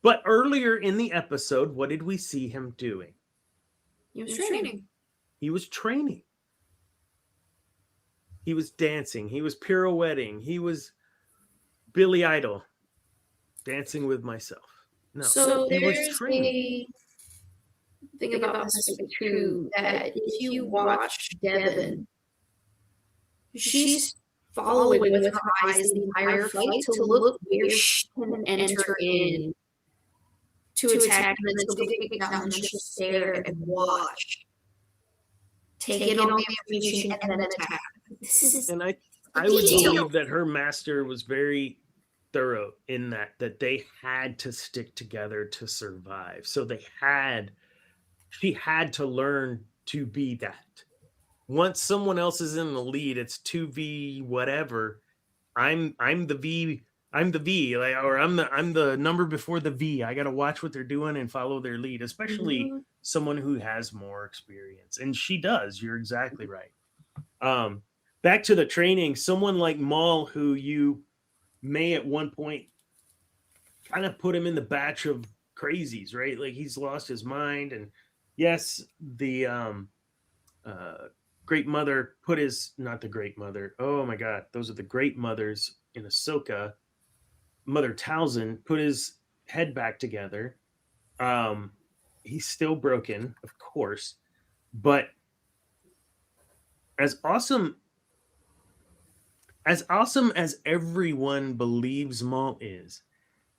But earlier in the episode, what did we see him doing? He was training. He was training. He was dancing. He was pirouetting. He was Billy Idol, dancing with myself. No, so he there's was training. a thing about this too, that if you watch Devin, she's following with her eyes the entire fight to look where she can enter in to attack, and then she'll get down and she'll stare and watch. Take in all the information and then attack. And I would believe that her master was very thorough in that they had to stick together to survive. So she had to learn to be that. Once someone else is in the lead, it's 2v whatever. I'm the V, like, or I'm the number before the V. I got to watch what they're doing and follow their lead, especially someone who has more experience. And she does. You're exactly right. Back to the training, someone like Maul, who you may at one point kind of put him in the batch of crazies, right? Like he's lost his mind. And yes, the Great Mother not the Great Mother. Oh my God. Those are the Great Mothers in Ahsoka. Mother Talzin put his head back together. He's still broken, of course, but as awesome as everyone believes Maul is,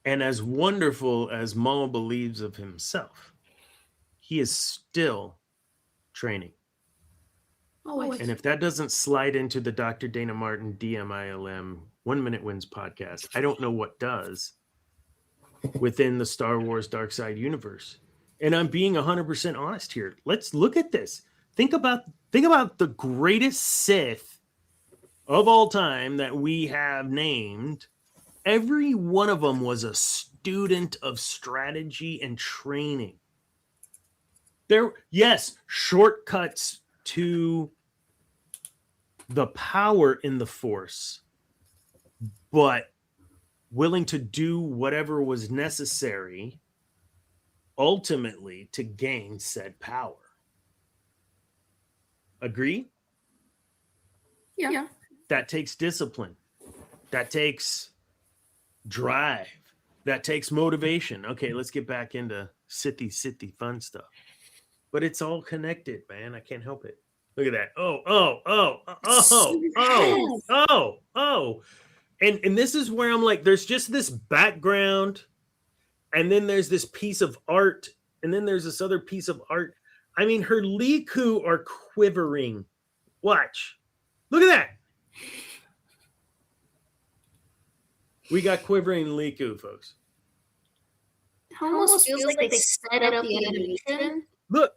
and as wonderful as Maul believes of himself, he is still training. Always. And if that doesn't slide into the Dr. Dana Martin DMILM 1 Minute Wins podcast, I don't know what does within the Star Wars Dark Side universe. And I'm being 100% honest here. Let's look at this. Think about the greatest Sith of all time that we have named. Every one of them was a student of strategy and training. Yes, shortcuts to the power in the Force, but willing to do whatever was necessary ultimately to gain said power. Agree? Yeah. That takes discipline. That takes drive. That takes motivation. Okay, let's get back into Sithy fun stuff. But it's all connected, man. I can't help it. Look at that. Oh. And this is where I'm like, there's just this background, and then there's this piece of art, and then there's this other piece of art. I mean, her Liku are quivering. Watch. Look at that. We got quivering Liku, folks. It almost feels like they set up the animation. Look.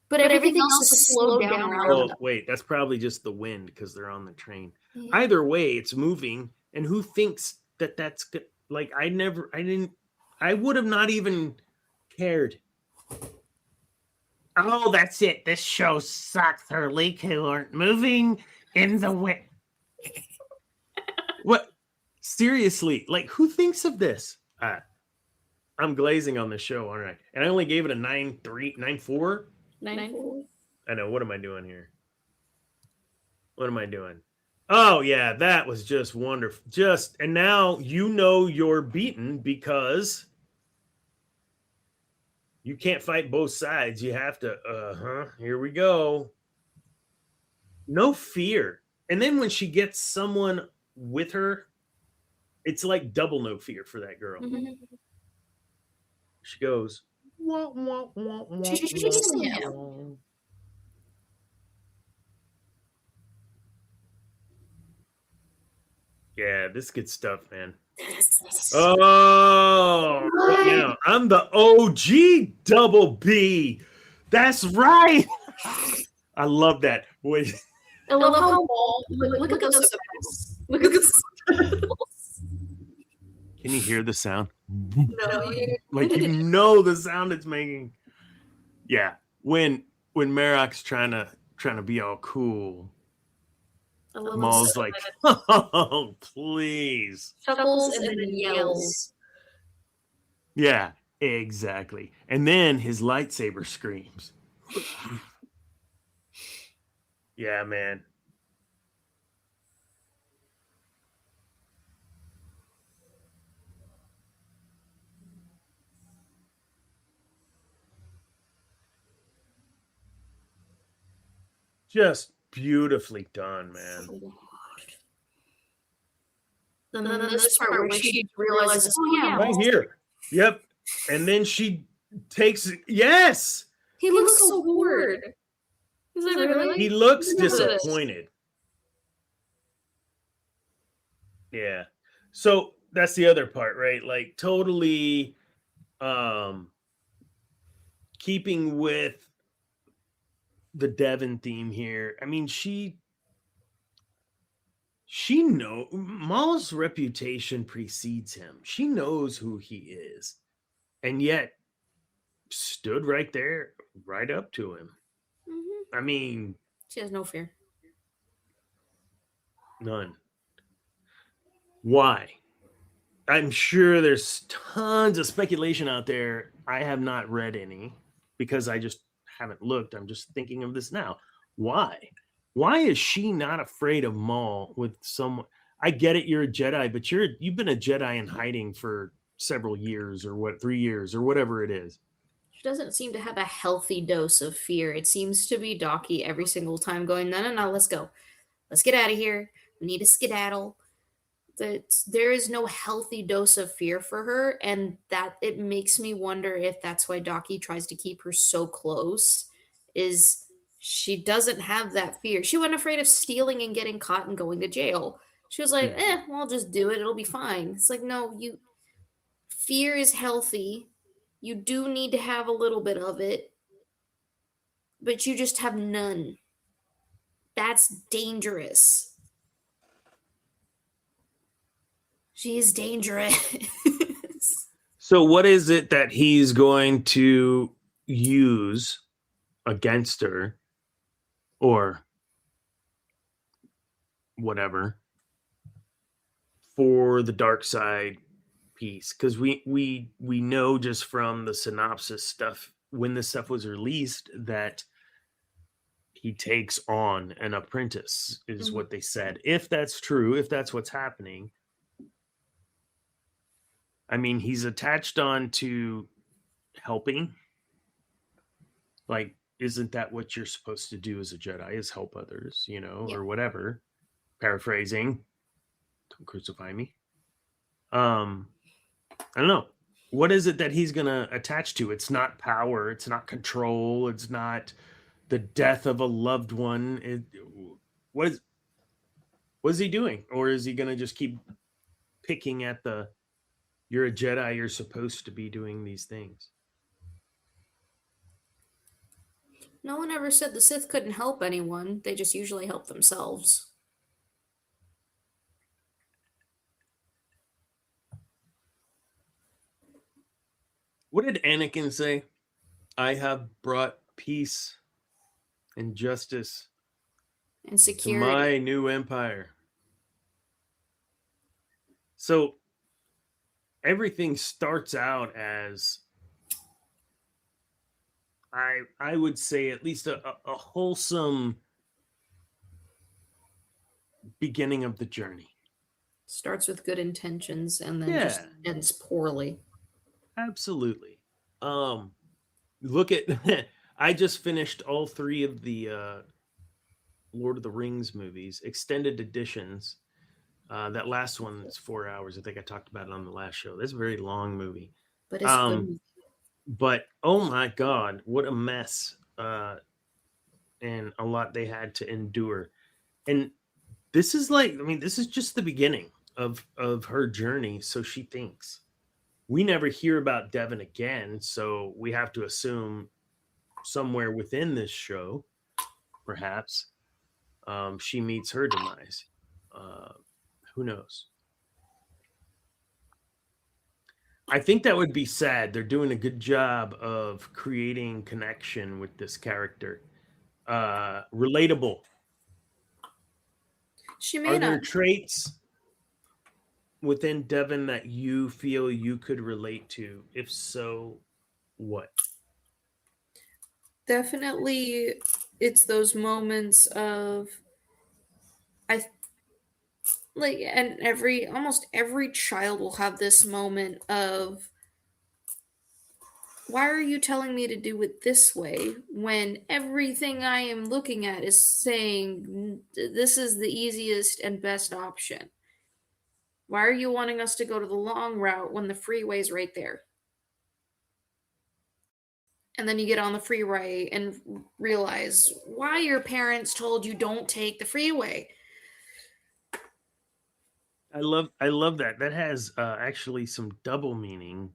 But everything else is slowed down around them. Wait, that's probably just the wind because they're on the train. Yeah. Either way, it's moving. And who thinks that that's good? Like, I would have not even cared. Oh, that's it. This show sucks. Her Liku aren't moving in the wind. What? Seriously, like, who thinks of this? I'm glazing on the show, all right. And I only gave it a 9.3, 9.4. 9.4. I know. What am I doing here? What am I doing? Oh, yeah, that was just wonderful. And now you know you're beaten because you can't fight both sides. You have to, here we go. No fear. And then when she gets someone with her, it's like double no fear for that girl. Mm-hmm. She goes, wah, wah, wah, wah, she's chasing him. Yeah, this good stuff, man. Oh, yeah, I'm the OG Double B. That's right. I love that. Wait. I love how Maul. Look at those steps. Look at this. Can you hear the sound? No, like the sound it's making. Yeah, when Marok's trying to be all cool, Maul's like, "Oh, please!" Chuckles and then yells. Yeah, exactly. And then his lightsaber screams. Yeah, man. Just beautifully done, man. And then this part where she realizes, oh yeah, right here. Yep. And then she takes, yes. He looks so bored. Is it really? He looks disappointed. Yeah. So that's the other part, right? Like totally keeping with the Devon theme here. I mean, she Maul's reputation precedes him. She knows who he is, and yet stood right there, right up to him. Mm-hmm. I mean, she has no fear. None. Why? I'm sure there's tons of speculation out there. I have not read any because I just haven't looked. I'm just thinking of this now. Why? Why is she not afraid of Maul with someone? I get it, you're a Jedi, but you've been a Jedi in hiding for several years or 3 years or whatever it is. She doesn't seem to have a healthy dose of fear. It seems to be Docky every single time going, no, let's go. Let's get out of here. We need to skedaddle. There is no healthy dose of fear for her, and that it makes me wonder if that's why Docky tries to keep her so close, is she doesn't have that fear. She wasn't afraid of stealing and getting caught and going to jail. She was like, well, I'll just do it. It'll be fine. It's like, no, fear is healthy. You do need to have a little bit of it, but you just have none. That's dangerous. She is dangerous. So what is it that he's going to use against her or whatever for the dark side piece? Because we know just from the synopsis stuff, when this stuff was released, that he takes on an apprentice is what they said. If that's true, if that's what's happening, I mean, he's attached on to helping. Like, isn't that what you're supposed to do as a Jedi, is help others, or whatever? Paraphrasing. Don't crucify me. I don't know. What is it that he's going to attach to? It's not power. It's not control. It's not the death of a loved one. What is he doing? Or is he going to just keep picking at you're a Jedi, you're supposed to be doing these things? No one ever said the Sith couldn't help anyone. They just usually help themselves. What did Anakin say? I have brought peace and justice and security to my new empire. So everything starts out as, I would say, at least a wholesome beginning of the journey. Starts with good intentions and then just ends poorly. Absolutely. Look at I just finished all 3 of the Lord of the Rings movies, extended editions. That last one is 4 hours. I think I talked about it on the last show. That's a very long movie. But it's good. But oh my God, what a mess. And a lot they had to endure. And this is this is just the beginning of her journey, so she thinks. We never hear about Devon again, so we have to assume somewhere within this show, perhaps, she meets her demise. Who knows? I think that would be sad. They're doing a good job of creating connection with this character. Relatable. Are there traits within Devon that you feel you could relate to? If so, what? Definitely, it's those moments of almost every child will have this moment of, why are you telling me to do it this way when everything I am looking at is saying this is the easiest and best option? Why are you wanting us to go to the long route when the freeway's right there? And then you get on the freeway and realize why your parents told you don't take the freeway. I love that. That has actually some double meaning.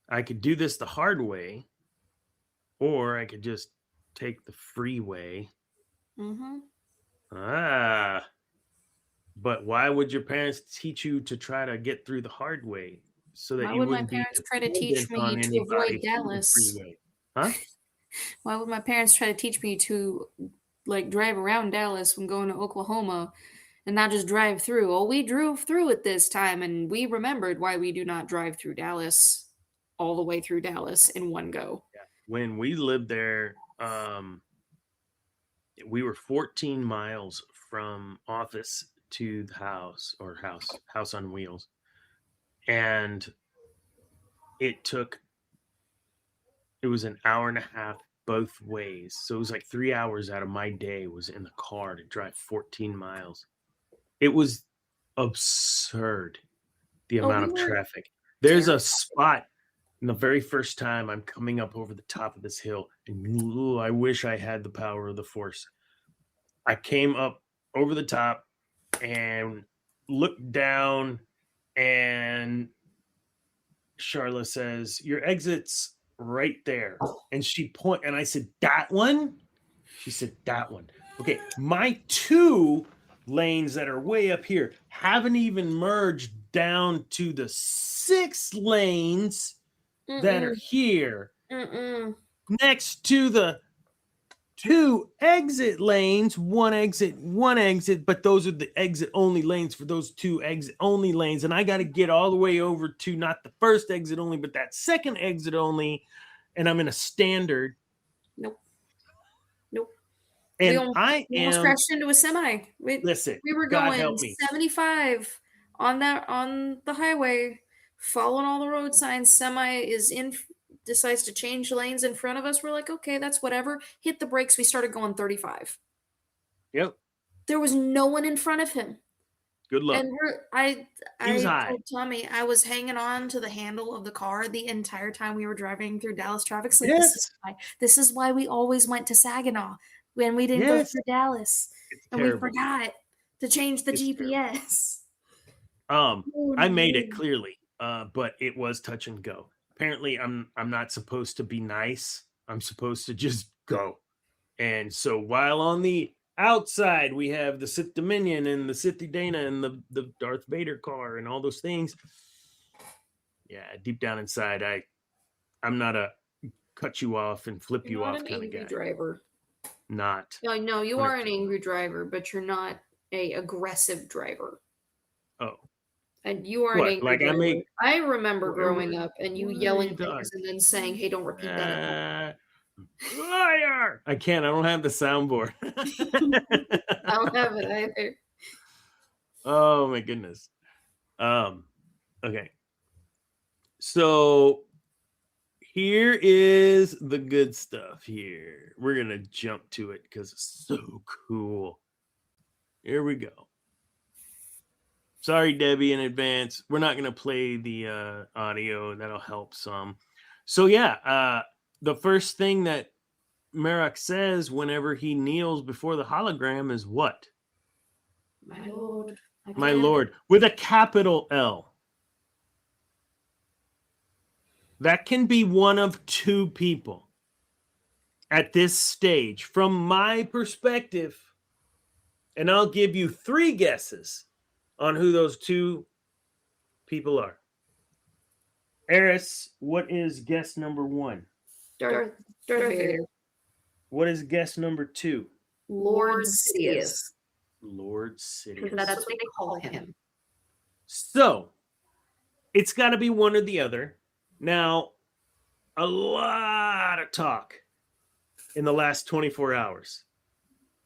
I could do this the hard way, or I could just take the freeway. Mm-hmm. Ah, but why would your parents teach you to try to get through the hard way so that Why you would my wouldn't be parents try to teach dependent on me to anybody avoid through the Dallas? freeway? Huh? Why would my parents try to teach me to like drive around Dallas when going to Oklahoma and not just drive through? Oh, we drove through it this time and we remembered why we do not drive through Dallas all the way through Dallas in one go. When we lived there, we were 14 miles from office to the house, or house on wheels. And it was an hour and a half both ways. So it was like 3 hours out of my day was in the car to drive 14 miles. It was absurd, the amount of traffic. There's a spot, and the very first time I'm coming up over the top of this hill, and I wish I had the power of the Force. I came up over the top and looked down, and Charla says, "Your exit's right there." And and I said, "That one?" She said, "That one." Okay, my 2 lanes that are way up here haven't even merged down to the 6 lanes that are here next to the 2 exit lanes, one exit, but those are the exit only lanes for those 2 exit only lanes. And I got to get all the way over to not the first exit only, but that second exit only. And I'm in a standard. Nope. And we almost crashed into a semi. We were going 75 on the highway, following all the road signs. Semi decides to change lanes in front of us. We're like, okay, that's whatever. Hit the brakes. We started going 35. Yep. There was no one in front of him. Good luck. And I told Tommy I was hanging on to the handle of the car the entire time we were driving through Dallas traffic. So this is why we always went to Saginaw when we didn't go through Dallas. We forgot to change the GPS. I made it clearly, but it was touch and go. Apparently, I'm not supposed to be nice. I'm supposed to just go. And so while on the outside we have the Sith Dominion and the Sith Dana and the Darth Vader car and all those things, yeah, deep down inside, I'm not a cut you off and flip you off kind of guy. Driver. Not. No, you are an angry driver, but you're not a aggressive driver. Oh. And you are an angry driver. I remember growing up and you yelling things and then saying, "Hey, don't repeat that." Liar! I can't. I don't have the soundboard. I don't have it either. Oh my goodness. Okay. So here is the good stuff here. We're gonna jump to it because it's so cool. Here we go. Sorry, Debbie, in advance. We're not gonna play the audio. That'll help some. So yeah, the first thing that Merrick says whenever he kneels before the hologram is what? My Lord. My Lord, with a capital L. That can be one of 2 people at this stage, from my perspective. And I'll give you 3 guesses on who those 2 people are. Eris, what is guess number 1? Darth Vader. What is guess number 2? Lord Sidious. Lord Sidious. That's what they call him. So, it's got to be one or the other. Now, a lot of talk in the last 24 hours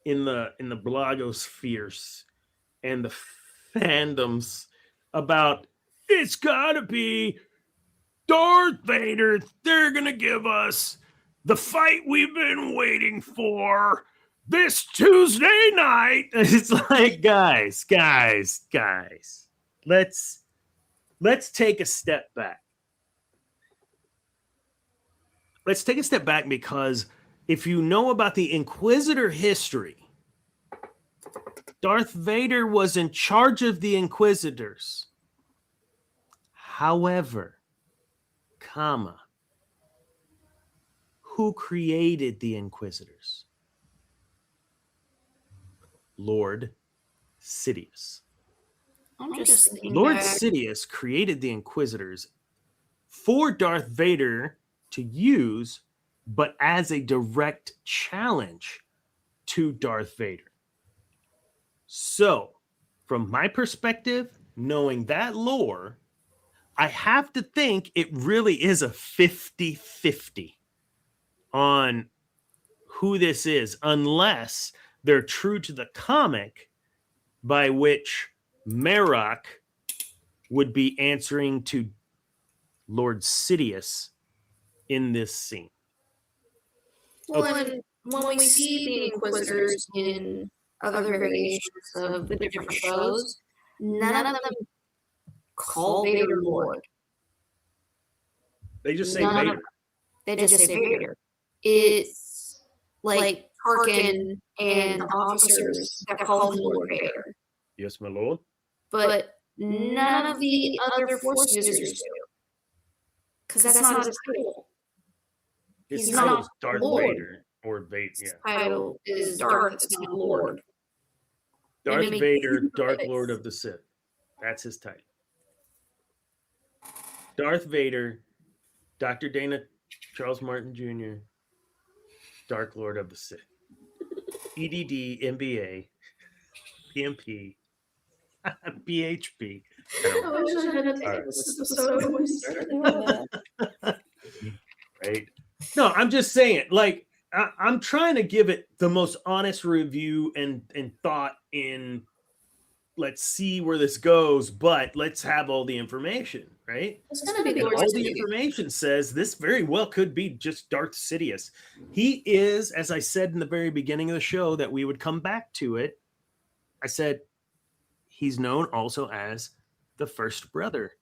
in the blogospheres and the fandoms about it's got to be Darth Vader. They're going to give us the fight we've been waiting for this Tuesday night. It's like, guys. Let's take a step back. Let's take a step back, because if you know about the Inquisitor history, Darth Vader was in charge of the Inquisitors. However, comma, who created the Inquisitors? Lord Sidious. I'm just thinking Lord back. Sidious created the Inquisitors for Darth Vader to use, but as a direct challenge to Darth Vader. So, from my perspective, knowing that lore, I have to think it really is a 50-50 on who this is, unless they're true to the comic, by which Marok would be answering to Lord Sidious in this scene. Well, and when we see the Inquisitors in other variations of the different shows, none of them call Vader Lord. They just say None of Vader. them. They just say Vader. It's like Tarkin and the officers that call him Lord Vader. Yes, my lord. But none of the other Force users do. Because that's not his title. His He's title not is Darth Lord. Vader or Vader. His Yeah. title is Darth, it's not Lord. Darth Maybe- Vader, Dark Lord of the Sith. That's his title. Darth Vader, Dr. Dana Charles Martin Jr., Dark Lord of the Sith. EDD, MBA, PMP, BHP. I wish I had taken this episode when we started doing that. Right? No, I'm just saying, like, I'm trying to give it the most honest review and thought in, let's see where this goes, but let's have all the information, right? It's going to be And Lord all the Sidious. information says this very well could be just Darth Sidious. He is, as I said in the very beginning of the show, that we would come back to it. I said he's known also as the first brother.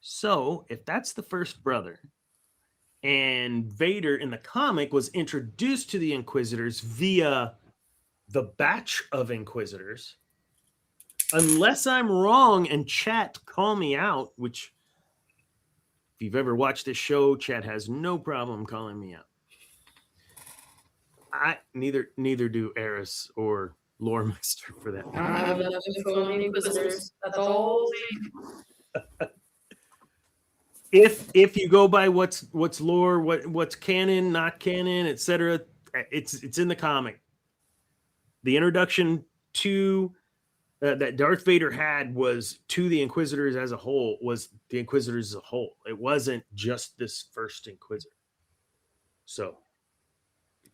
So if that's the first brother, and Vader in the comic was introduced to the Inquisitors via the batch of Inquisitors, unless I'm wrong, and chat call me out, which if you've ever watched this show, chat has no problem calling me out. Neither do Eris or Lore Master for that matter. I have enough info on the Inquisitors. That's all. If you go by what's lore, what's canon, not canon, etc., it's in the comic. The introduction to that Darth Vader had was to the Inquisitors as a whole, was the Inquisitors as a whole. It wasn't just this first Inquisitor. So,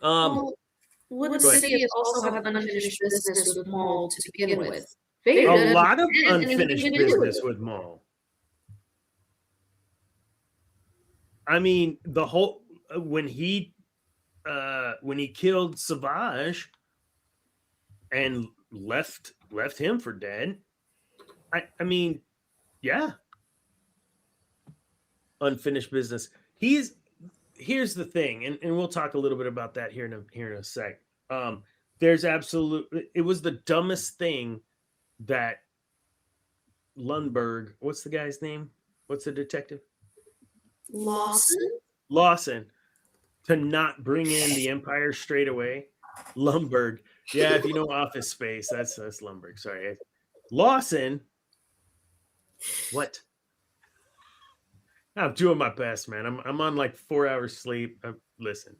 Wouldn't go ahead. Sidious also have unfinished business with Maul to begin with? A lot of and unfinished nothing to do with business it. with Maul. I mean, the whole when he killed Savage and left him for dead. I mean, yeah. Unfinished business. Here's the thing, and we'll talk a little bit about that here in a sec. It was the dumbest thing that Lundberg, what's the guy's name? What's the detective? Lawson, to not bring in the Empire straight away. Lundberg. Yeah, if you know Office Space, that's Lundberg. Sorry. Lawson. What? I'm doing my best, man. I'm on like 4 hours sleep. Listen.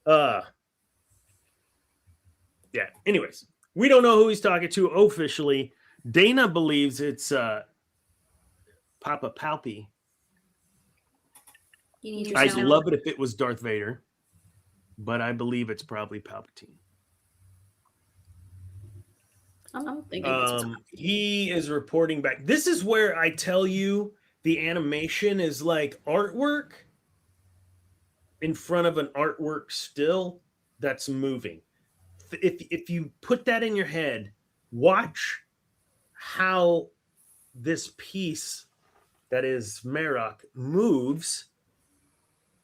Yeah. Anyways, we don't know who he's talking to officially. Dana believes it's Papa Palpy. I'd love it if it was Darth Vader, but I believe it's probably Palpatine. I'm thinking he is reporting back. This is where I tell you the animation is like artwork in front of an artwork still that's moving. If you put that in your head, watch how this piece that is Marok moves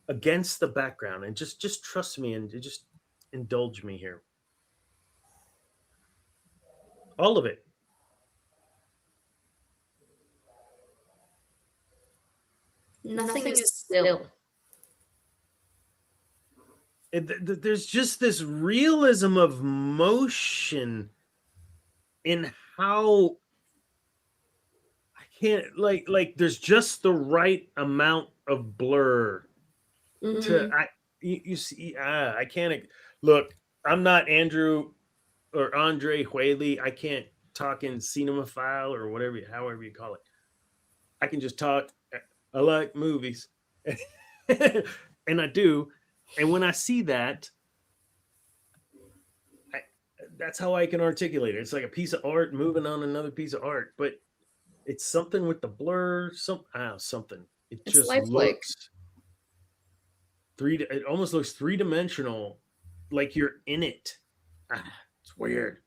against the background, and just trust me and just indulge me here. All of it. Nothing is still. There's just this realism of motion in how I can't like there's just the right amount of blur to you see I can't look. I'm not Andrew or Andre Whaley. I can't talk in cinemaphile or whatever, however you call it. I can just talk. I like movies, and I do. And when I see that, that's how I can articulate it. It's like a piece of art moving on another piece of art, but it's something with the blur, something. It It's just lifelike. looks it almost looks three-dimensional, like you're in it. It's weird.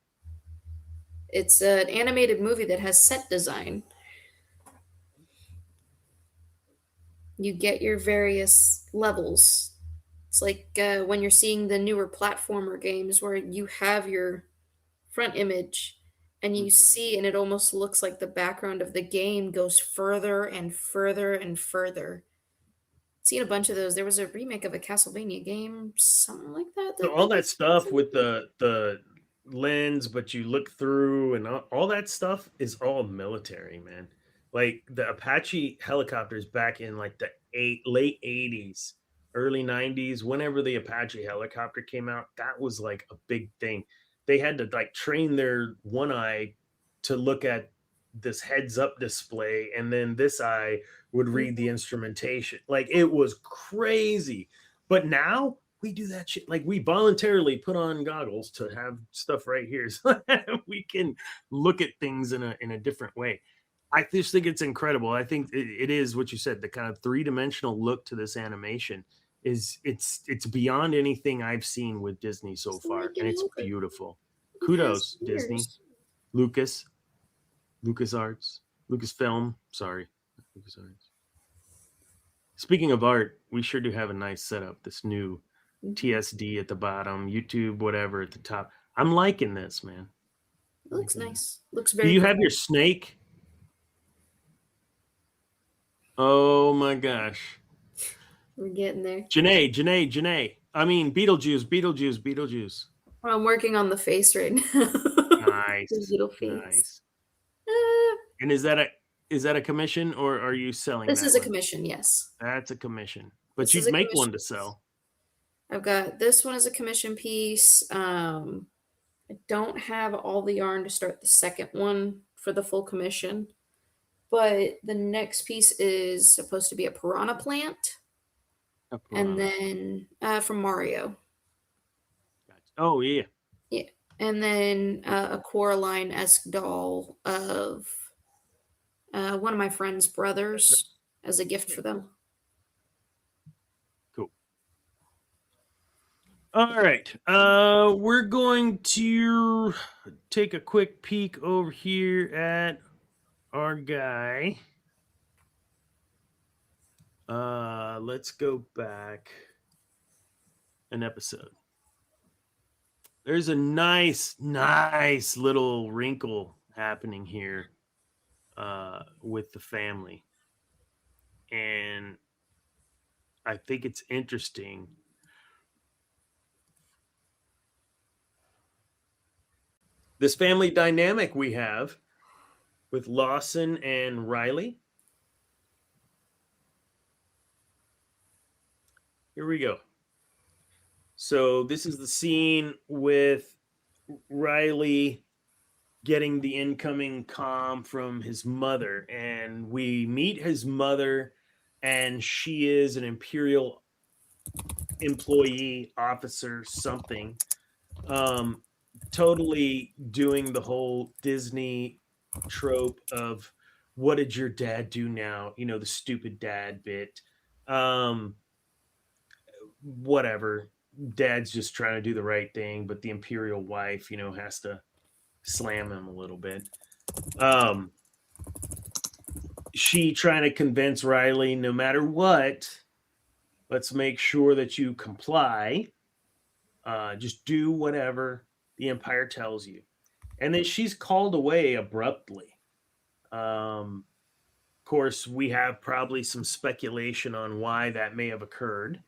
It's an animated movie that has set design. You get your various levels. It's like when you're seeing the newer platformer games where you have your front image and you see, and it almost looks like the background of the game goes further and further and further. I've seen a bunch of those. There was a remake of a Castlevania game, something like that. So all that stuff with the lens, but you look through, and all that stuff is all military, man. Like the Apache helicopters back in like the late 80s, early 90s, whenever the Apache helicopter came out, that was like a big thing. They had to like train their one eye to look at this heads up display, and then this eye would read the instrumentation. Like it was crazy. But now we do that shit. Like we voluntarily put on goggles to have stuff right here so we can look at things in a different way. I just think it's incredible. I think it is what you said, the kind of three-dimensional look to this animation is it's beyond anything I've seen with Disney so far, and it's beautiful. Kudos, Disney, LucasArts, Lucasfilm. Sorry, LucasArts. Speaking of art, we sure do have a nice setup. This new TSD at the bottom, YouTube, whatever at the top. I'm liking this, man. It looks nice. Looks very. Do you cool. have your snake? Oh my gosh. We're getting there. Janae. I mean, Beetlejuice. Well, I'm working on the face right now. Nice. The little face. Nice. And is that a commission, or are you selling? This that is a one? commission, yes. That's a commission. But This you'd is a make one commission to sell. I've got this one as a commission piece. I don't have all the yarn to start the second one for the full commission, but the next piece is supposed to be a piranha plant, and then from Mario. Oh yeah. Yeah, and then a Coraline-esque doll of one of my friend's brothers as a gift for them. Cool. All right. We're going to take a quick peek over here at our guy. Let's go back an episode. There's a nice little wrinkle happening here with the family. And I think it's interesting. This family dynamic we have with Lawson and Riley. Here we go. So this is the scene with Riley getting the incoming comm from his mother, and we meet his mother, and she is an Imperial employee, officer, something, totally doing the whole Disney trope of what did your dad do now? You know, the stupid dad bit. Whatever. Dad's just trying to do the right thing, but the Imperial wife, you know, has to slam him a little bit. She trying to convince Riley, no matter what, let's make sure that you comply. Just do whatever the Empire tells you. And then she's called away abruptly. Of course, we have probably some speculation on why that may have occurred.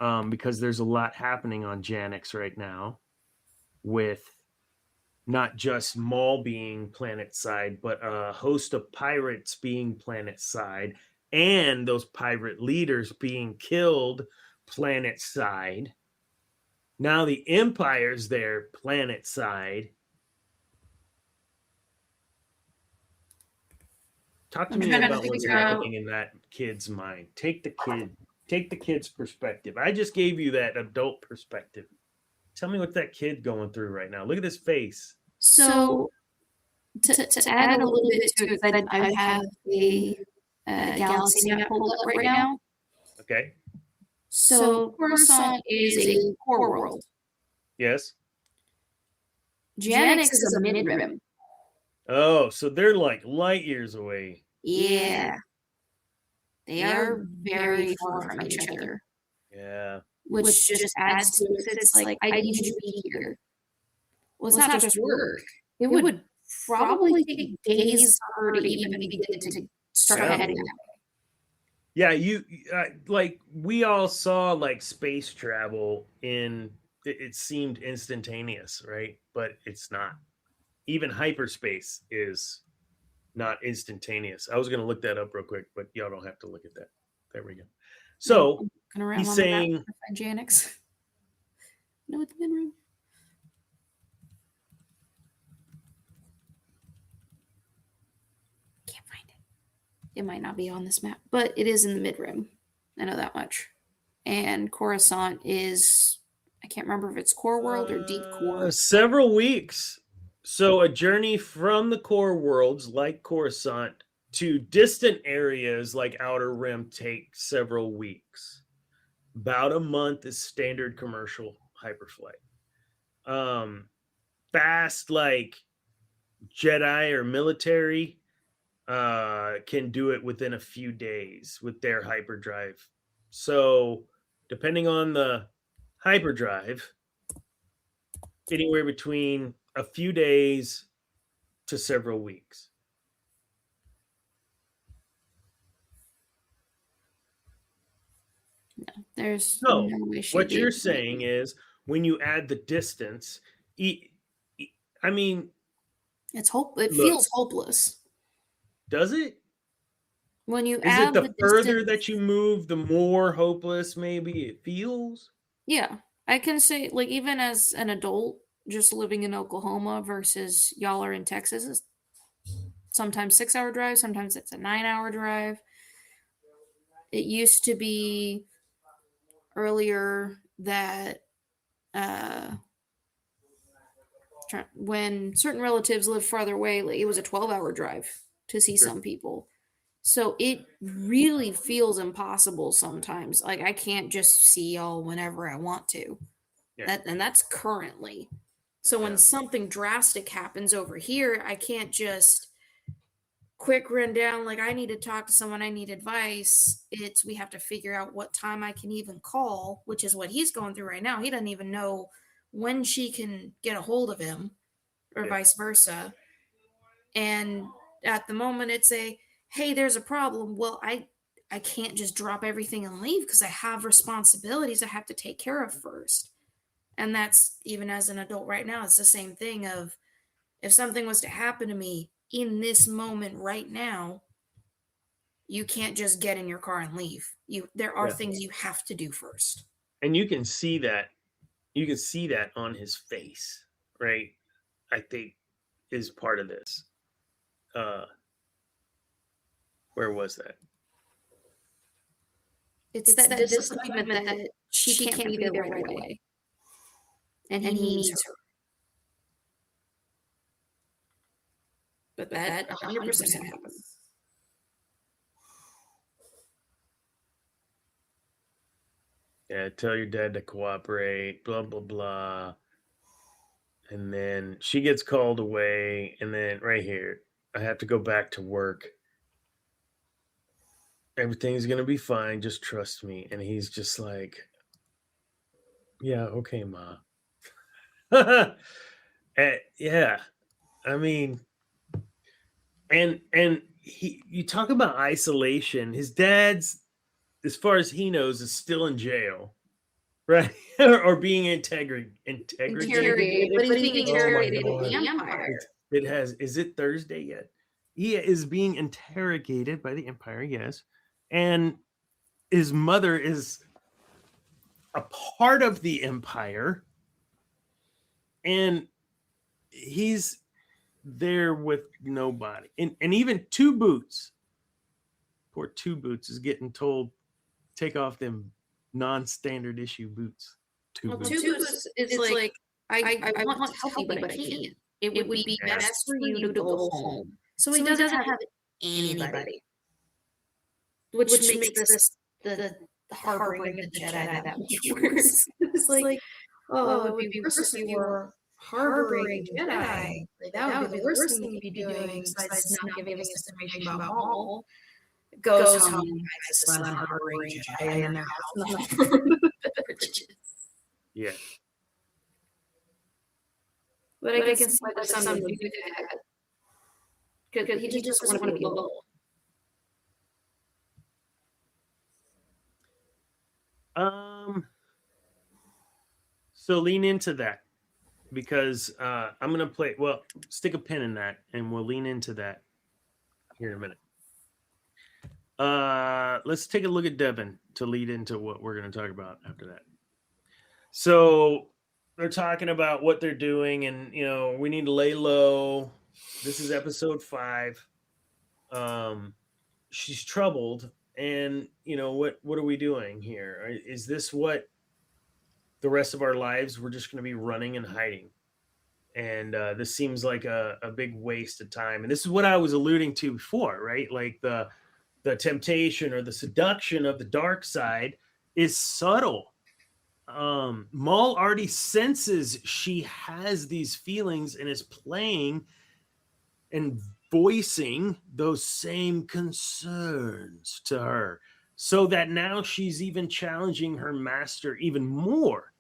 Because there's a lot happening on Janix right now with not just Maul being planet side, but a host of pirates being planet side, and those pirate leaders being killed planet side. Now the Empire's there planet side. Talk to me about what's happening in that kid's mind. Take the kid's perspective. I just gave you that adult perspective. Tell me what that kid going through right now. Look at his face. So to add a little bit to it, I have a galaxy map pulled up right now. Okay. So Coruscant is a core world. Yes. Janix is a mid-rim. Oh, so they're like light years away. Yeah. They are very far from each other. Yeah. Which just adds to it. It's like, I need you to be here. Well, it's not just work. It would probably take days for her to even begin to start heading that way. Yeah, you like we all saw like space travel in it seemed instantaneous, right? But it's not. Even hyperspace is not instantaneous. I was going to look that up real quick, but y'all don't have to look at that. There we go. So he's saying Janix. No, it's mid-rim. Can't find it. It might not be on this map, but it is in the mid-rim. I know that much. And Coruscant is, I can't remember if it's core world or deep core. Several weeks. So a journey from the core worlds like Coruscant to distant areas like Outer Rim takes several weeks. About a month is standard commercial hyperflight. Fast like Jedi or military can do it within a few days with their hyperdrive. So depending on the hyperdrive, anywhere between a few days to several weeks. No, there's no way what you're saying is when you add the distance, I mean, it's it feels hopeless. Does it? When you is add it the further that you move, the more hopeless maybe it feels? Yeah, I can say, like, even as an adult, just living in Oklahoma versus y'all are in Texas, is sometimes 6-hour drive, sometimes it's a 9-hour drive. It used to be earlier that when certain relatives lived farther away, like, it was a 12-hour drive to see some people. So it really feels impossible sometimes. Like, I can't just see y'all whenever I want to. Yeah. And that's currently. So when something drastic happens over here, I can't just quick run down, like, I need to talk to someone, I need advice. We have to figure out what time I can even call, which is what he's going through right now. He doesn't even know when she can get a hold of him or vice versa. And at the moment it's hey, there's a problem. Well, I can't just drop everything and leave because I have responsibilities I have to take care of first. And that's, even as an adult right now, it's the same thing of, if something was to happen to me in this moment right now, you can't just get in your car and leave. There are things you have to do first. And you can see that. You can see that on his face, right? I think is part of this. Where was that? It's that disappointment that she can't be there right away. And he needs her. But that 100% happens. Yeah, tell your dad to cooperate, blah, blah, blah. And then she gets called away. And then right here, I have to go back to work. Everything's going to be fine. Just trust me. And he's just like, yeah, okay, Ma. Yeah, I mean, and you talk about isolation. His dad's, as far as he knows, is still in jail, right? or being interrogated. Interrogated, but he's being interrogated by the Empire. Is it Thursday yet? He is being interrogated by the Empire, yes. And his mother is a part of the Empire. And he's there with nobody. And even Two Boots, poor Two Boots, is getting told, take off them non-standard issue boots. Two Boots is like, I want to help you, but I can't. It would be best for you to go home. So he doesn't have anybody. Which makes this the harboring of the Jedi that much worse. It's like, oh, it would be worse if you were harboring Jedi. Like, that would be the worst thing you'd be doing besides not giving us information about Maul. Goes home and hides the son harboring Jedi in their house. Yeah. But I can see why the son would do that. Because he just doesn't want to be alone. So lean into that, because I'm going to play, well, stick a pin in that, and we'll lean into that here in a minute. Let's take a look at Devin to lead into what we're going to talk about after that. So they're talking about what they're doing, and, you know, we need to lay low. This is episode 5. She's troubled, and, you know, what are we doing here? Is this what the rest of our lives, we're just going to be running and hiding? And this seems like a big waste of time. And this is what I was alluding to before, right? Like the temptation or the seduction of the dark side is subtle. Maul already senses she has these feelings and is playing and voicing those same concerns to her, so that now she's even challenging her master even more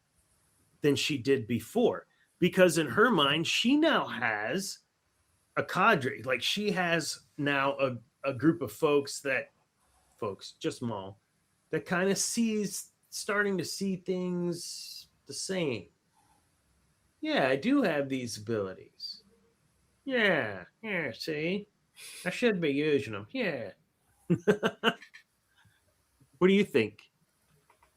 than she did before, because in her mind she now has a cadre. Like, she has now a group of folks, just Maul, that kind of starting to see things the same. Yeah, I do have these abilities. Yeah, see? I should be using them. Yeah. What do you think?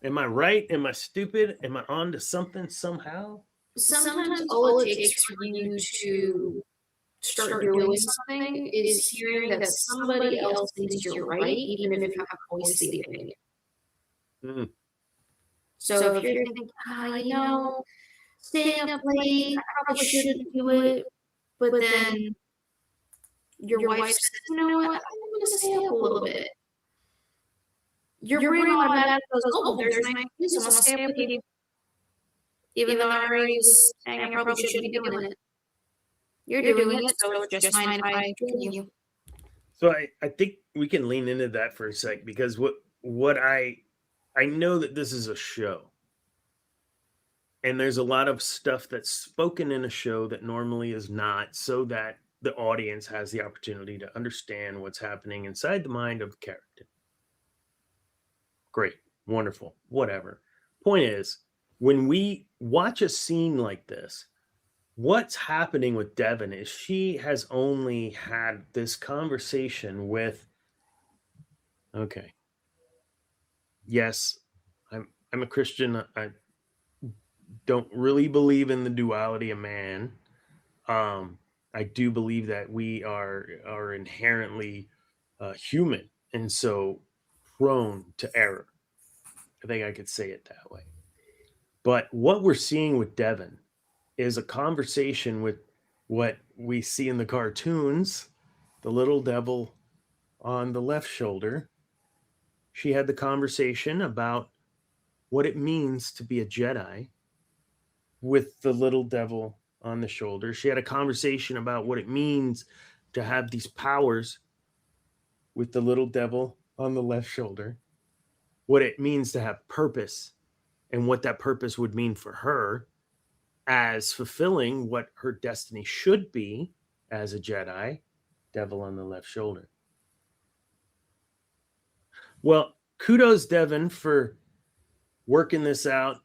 Am I right? Am I stupid? Am I on to something somehow? Sometimes all it takes for you to start doing something is hearing that somebody else thinks you're right, even if you have a voice the opinion. Mm. So if you're thinking, you know, staying up late, I probably shouldn't do it, but then your wife says, you know what, I'm going to stay up a little bit. Your brain automatically goes, oh, there's my excuse, I'm going to stay up with you. Even though I already was saying I probably shouldn't be doing it. You're doing it, so it's just fine if I join you. So I think we can lean into that for a sec, because what I know that this is a show, and there's a lot of stuff that's spoken in a show that normally is not, so that the audience has the opportunity to understand what's happening inside the mind of the character. Great, wonderful, whatever. Point is, when we watch a scene like this, what's happening with Devin is she has only had this conversation with, okay, yes, I'm a Christian. I don't really believe in the duality of man. I do believe that we are inherently human, and so prone to error. I think I could say it that way. But what we're seeing with Devin is a conversation with what we see in the cartoons, the little devil on the left shoulder. She had the conversation about what it means to be a Jedi with the little devil on the shoulder. She had a conversation about what it means to have these powers with the little devil on the left shoulder, what it means to have purpose and what that purpose would mean for her as fulfilling what her destiny should be as a Jedi, devil on the left shoulder. Well, kudos, Devin, for working this out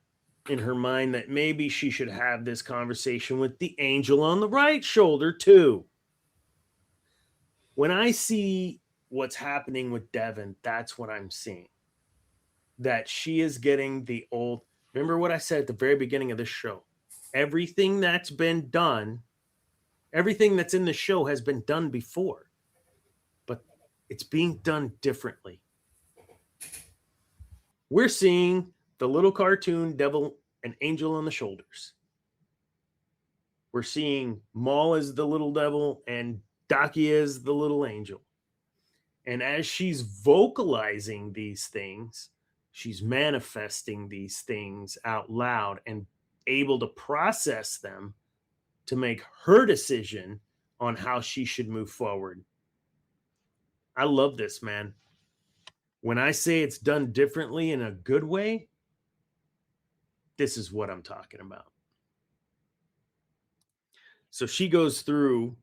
in her mind that maybe she should have this conversation with the angel on the right shoulder, too. When I see what's happening with Devin, that's what I'm seeing. That she is getting the old. Remember what I said at the very beginning of this show? Everything that's been done, everything that's in the show has been done before, but it's being done differently. We're seeing the little cartoon devil and angel on the shoulders. We're seeing Maul as the little devil and Daki as the little angel. And as she's vocalizing these things, she's manifesting these things out loud and able to process them to make her decision on how she should move forward. I love this, man. When I say it's done differently in a good way, this is what I'm talking about. So she goes through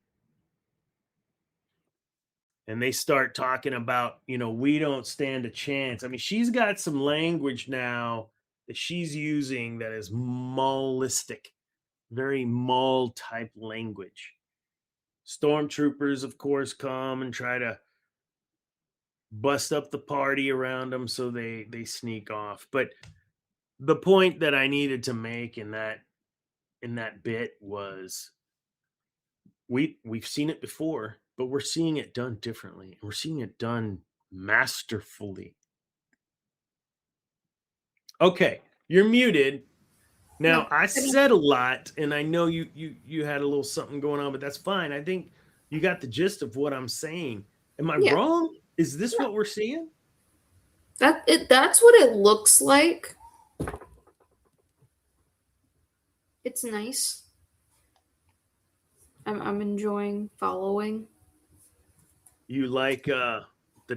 and they start talking about, we don't stand a chance. I mean, she's got some language now that she's using that is Maulistic, very Maul type language. Stormtroopers, of course, come and try to bust up the party around them, so they sneak off. But the point that I needed to make in that bit was we've seen it before, but we're seeing it done differently, and we're seeing it done masterfully. Okay, you're muted. Now, I said a lot, and I know you had a little something going on, but that's fine. I think you got the gist of what I'm saying. Am I wrong? Is this what we're seeing? That's what it looks like. It's nice. I'm enjoying following. You like the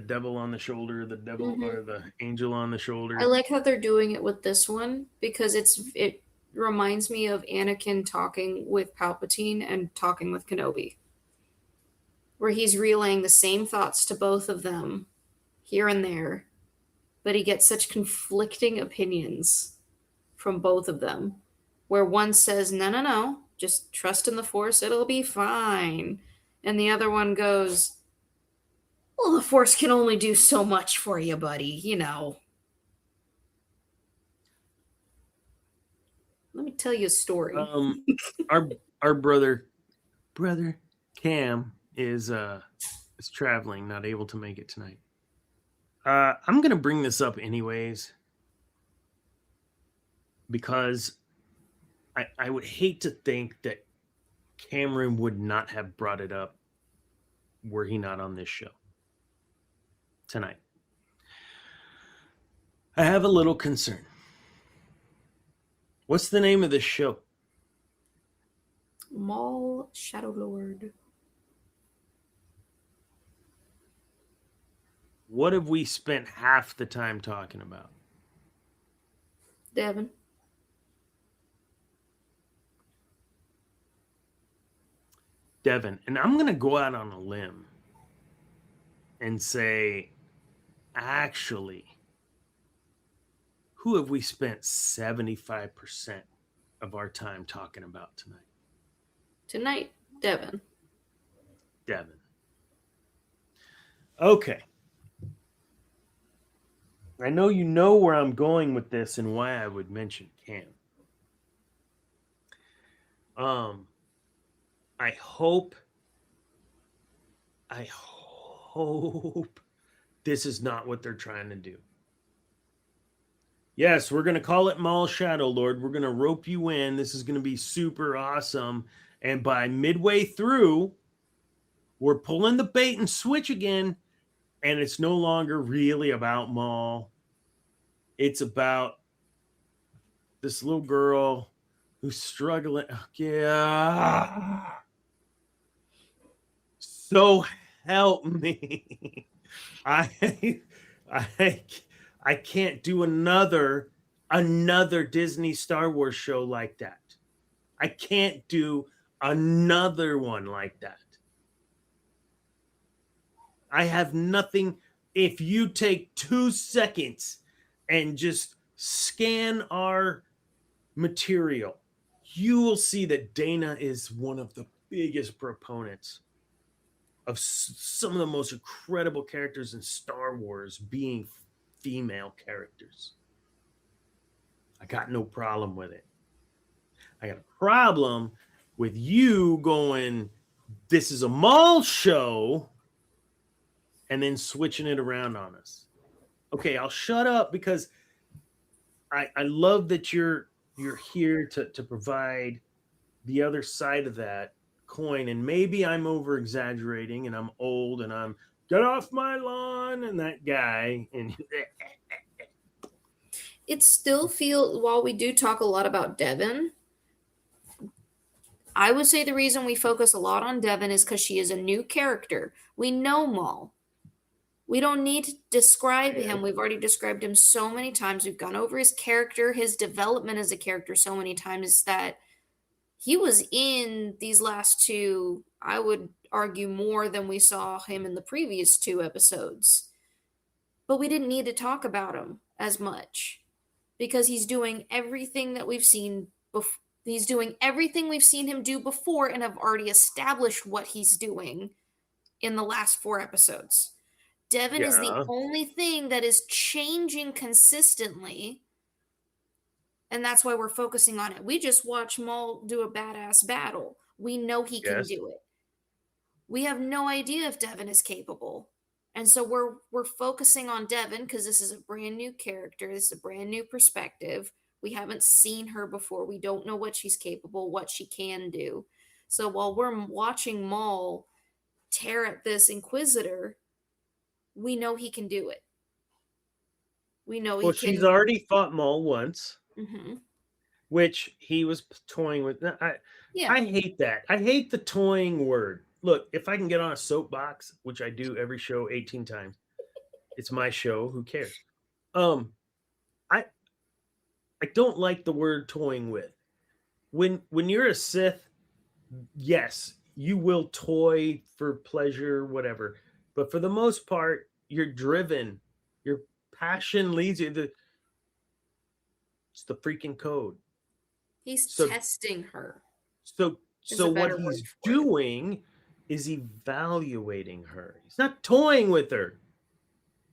devil on the shoulder, the devil or the angel on the shoulder? I like how they're doing it with this one because it reminds me of Anakin talking with Palpatine and talking with Kenobi, where he's relaying the same thoughts to both of them here and there, but he gets such conflicting opinions from both of them, where one says, no, just trust in the Force, it'll be fine. And the other one goes, well, the Force can only do so much for you, buddy, Let me tell you a story. Our brother Cam is traveling, not able to make it tonight. I'm gonna bring this up anyways because I would hate to think that Cameron would not have brought it up were he not on this show tonight. I have a little concern. What's the name of this show? Maul Shadow Lord. What have we spent half the time talking about? Devin. And I'm going to go out on a limb and say, actually, who have we spent 75% of our time talking about tonight? Tonight, Devin. Okay. I know you know where I'm going with this and why I would mention Cam. I hope this is not what they're trying to do. Yes, we're going to call it Maul Shadow Lord. We're going to rope you in. This is going to be super awesome. And by midway through, we're pulling the bait and switch again. And it's no longer really about Maul. It's about this little girl who's struggling. Yeah. So help me. I can't do another Disney Star Wars show like that. I can't do another one like that. I have nothing. If you take 2 seconds and just scan our material, you will see that Dana is one of the biggest proponents of some of the most incredible characters in Star Wars being female characters. I got no problem with it. I got a problem with you going, this is a Maul show, and then switching it around on us. Okay, I'll shut up because I love that you're here to provide the other side of that coin, and maybe I'm over exaggerating and I'm old and I'm get off my lawn and that guy, and it still feels, while we do talk a lot about Devin, I would say the reason we focus a lot on Devin is because she is a new character. We know Maul. We don't need to describe him. We've already described him so many times. We've gone over his character, his development as a character so many times that he was in these last 2, I would argue, more than we saw him in the previous 2 episodes. But we didn't need to talk about him as much because he's doing everything that we've seen before. He's doing everything we've seen him do before and have already established what he's doing in the last 4 episodes. Devin is the only thing that is changing consistently, and that's why we're focusing on it. We just watch Maul do a badass battle. We know he can do it. We have no idea if Devin is capable. And so we're focusing on Devin because this is a brand new character. This is a brand new perspective. We haven't seen her before. We don't know what she's capable, what she can do. So while we're watching Maul tear at this Inquisitor, we know he can do it. We know he can. She's already fought Maul once, which he was toying with. I hate that. I hate the toying word. Look, if I can get on a soapbox, which I do every show 18 times, it's my show. Who cares? I don't like the word toying with. When you're a Sith, yes, you will toy for pleasure, whatever. But for the most part, you're driven. Your passion leads you. It's the freaking code. He's testing her. So what he's doing is evaluating her. He's not toying with her.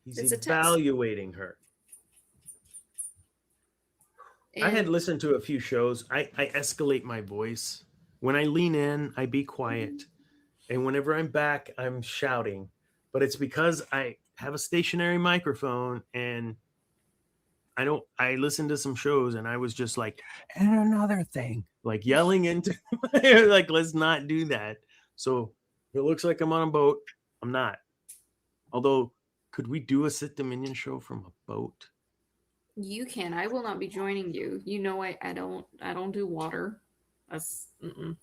He's evaluating her. I had listened to a few shows. I escalate my voice. When I lean in, I be quiet. And whenever I'm back, I'm shouting. But it's because I have a stationary microphone and I listened to some shows and I was just like, and another thing, like yelling into like, let's not do that. So it looks like I'm on a boat. I'm not. Although, could we do a Sith Dominion show from a boat? You can. I will not be joining you. You know, I don't do water. That's all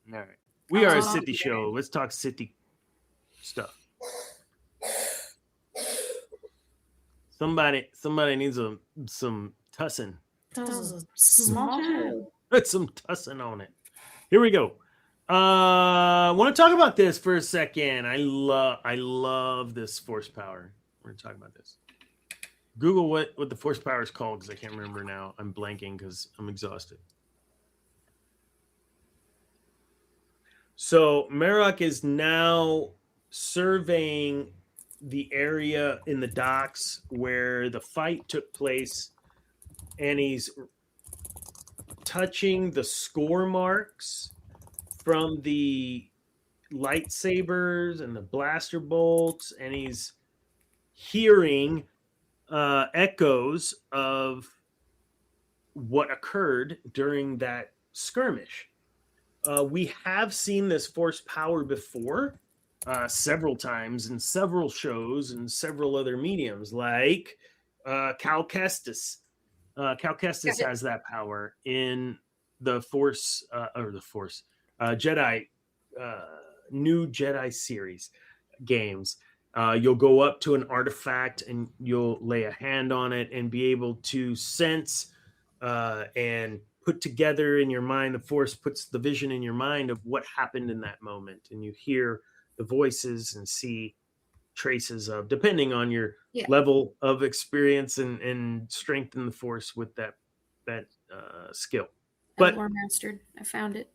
right. We are a Sithy show. Let's talk Sithy stuff. Somebody needs some tussin. Small child. Put some tussin on it. Here we go. I want to talk about this for a second. I love this force power. We're going to talk about this. Google what the force power is called because I can't remember now. I'm blanking because I'm exhausted. So Marok is now surveying the area in the docks where the fight took place, and he's touching the score marks from the lightsabers and the blaster bolts, and he's hearing echoes of what occurred during that skirmish. We have seen this force power before several times in several shows and several other mediums, like Cal Kestis. Cal Kestis has that power in the Jedi, new Jedi series games. You'll go up to an artifact and you'll lay a hand on it and be able to sense and put together in your mind. The Force puts the vision in your mind of what happened in that moment, and you hear the voices and see traces of, depending on your level of experience and strength in the Force with that skill. But Lore mastered. I found it.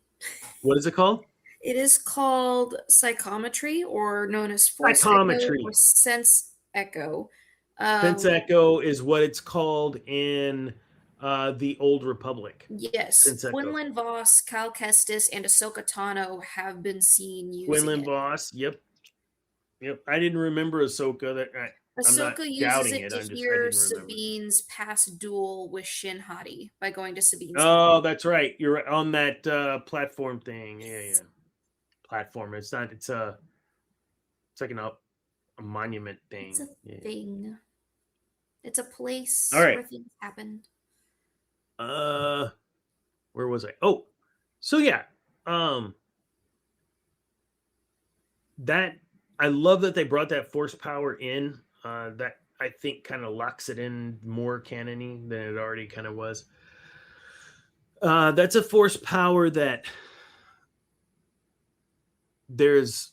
What is it called? It is called psychometry, or known as force psychometry, echo or sense echo. Sense echo is what it's called in the Old Republic. Yes, Quinlan Vos, Cal Kestis, and Ahsoka Tano have been seen using Quinlan it. Vos, yep. I didn't remember Ahsoka. Ahsoka uses it to hear Sabine's past duel with Shin Hati by going to Sabine's. Oh, that's right. You're on that platform thing. Yeah. Platform. It's not. It's like a monument thing. It's a thing. It's a place where things happened. Where was I? Oh, so yeah. That I love that they brought that Force power in. That I think kind of locks it in more canon-y than it already kind of was. That's a Force power that there's,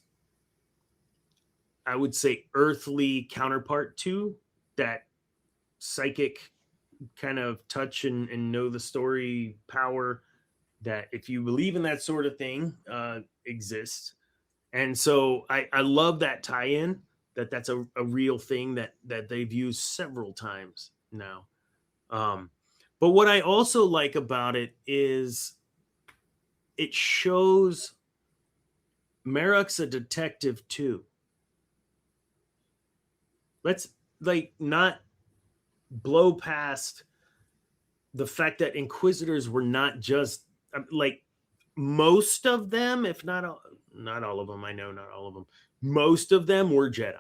I would say, earthly counterpart to that psychic kind of touch and know the story power that, if you believe in that sort of thing, exists. And so I love that tie-in, that's a real thing that they've used several times now. But what I also like about it is it shows Merrick's a detective too. Let's not blow past the fact that Inquisitors were not just most of them, if not all of them. I know not all of them. Most of them were Jedi.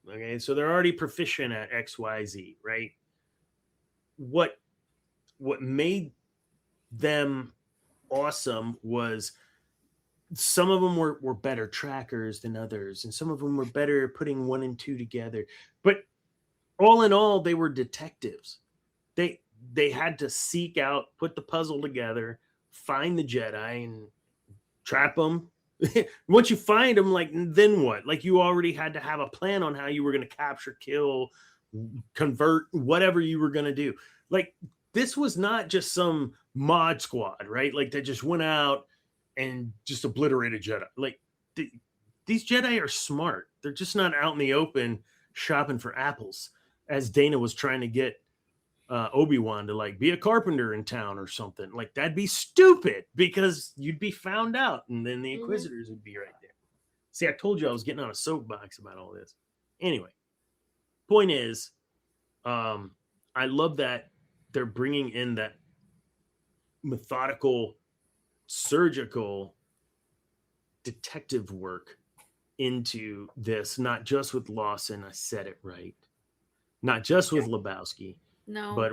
Okay, so they're already proficient at XYZ, right? What made them awesome was some of them were better trackers than others, and some of them were better at putting 1 and 2 together. But all in all, they were detectives. They had to seek out, put the puzzle together, find the Jedi, and trap them. Once you find them, then what? You already had to have a plan on how you were going to capture, kill, convert, whatever you were going to do. This was not just some mod squad, right? They just went out and just obliterated Jedi. These Jedi are smart. They're just not out in the open shopping for apples, as Dana was trying to get Obi-Wan to be a carpenter in town or something. That'd be stupid, because you'd be found out, and then the Inquisitors would be right there. See, I told you I was getting on a soapbox about all this. Anyway, point is, I love that they're bringing in that methodical, surgical detective work into this, not just with Lawson. I said it right. Not just with Lebowski. No, but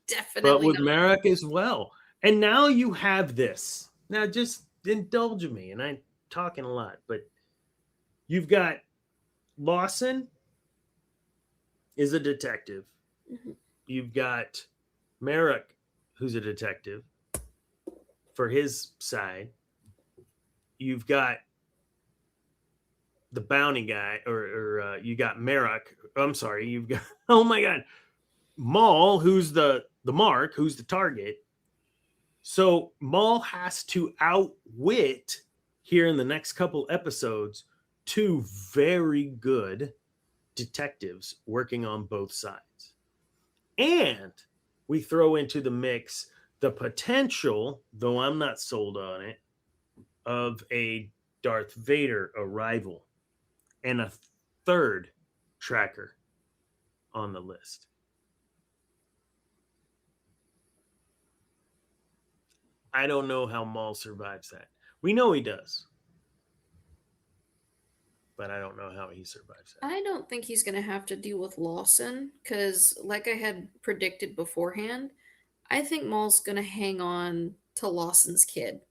definitely, but with Merrick as well. And now you have this. Now just indulge me, and I'm talking a lot, but you've got Lawson is a detective. Mm-hmm. You've got Merrick, who's a detective for his side. You've got the bounty guy, or you got Merrick. I'm sorry, you've got, oh my God, Maul, who's the mark, who's the target. So Maul has to outwit, here in the next couple episodes, 2 very good detectives working on both sides. And we throw into the mix the potential, though I'm not sold on it, of a Darth Vader arrival and a 3rd tracker on the list. I don't know how Maul survives that. We know he does, but I don't know how he survives that. I don't think he's going to have to deal with Lawson, because like I had predicted beforehand, I think Maul's going to hang on to Lawson's kid.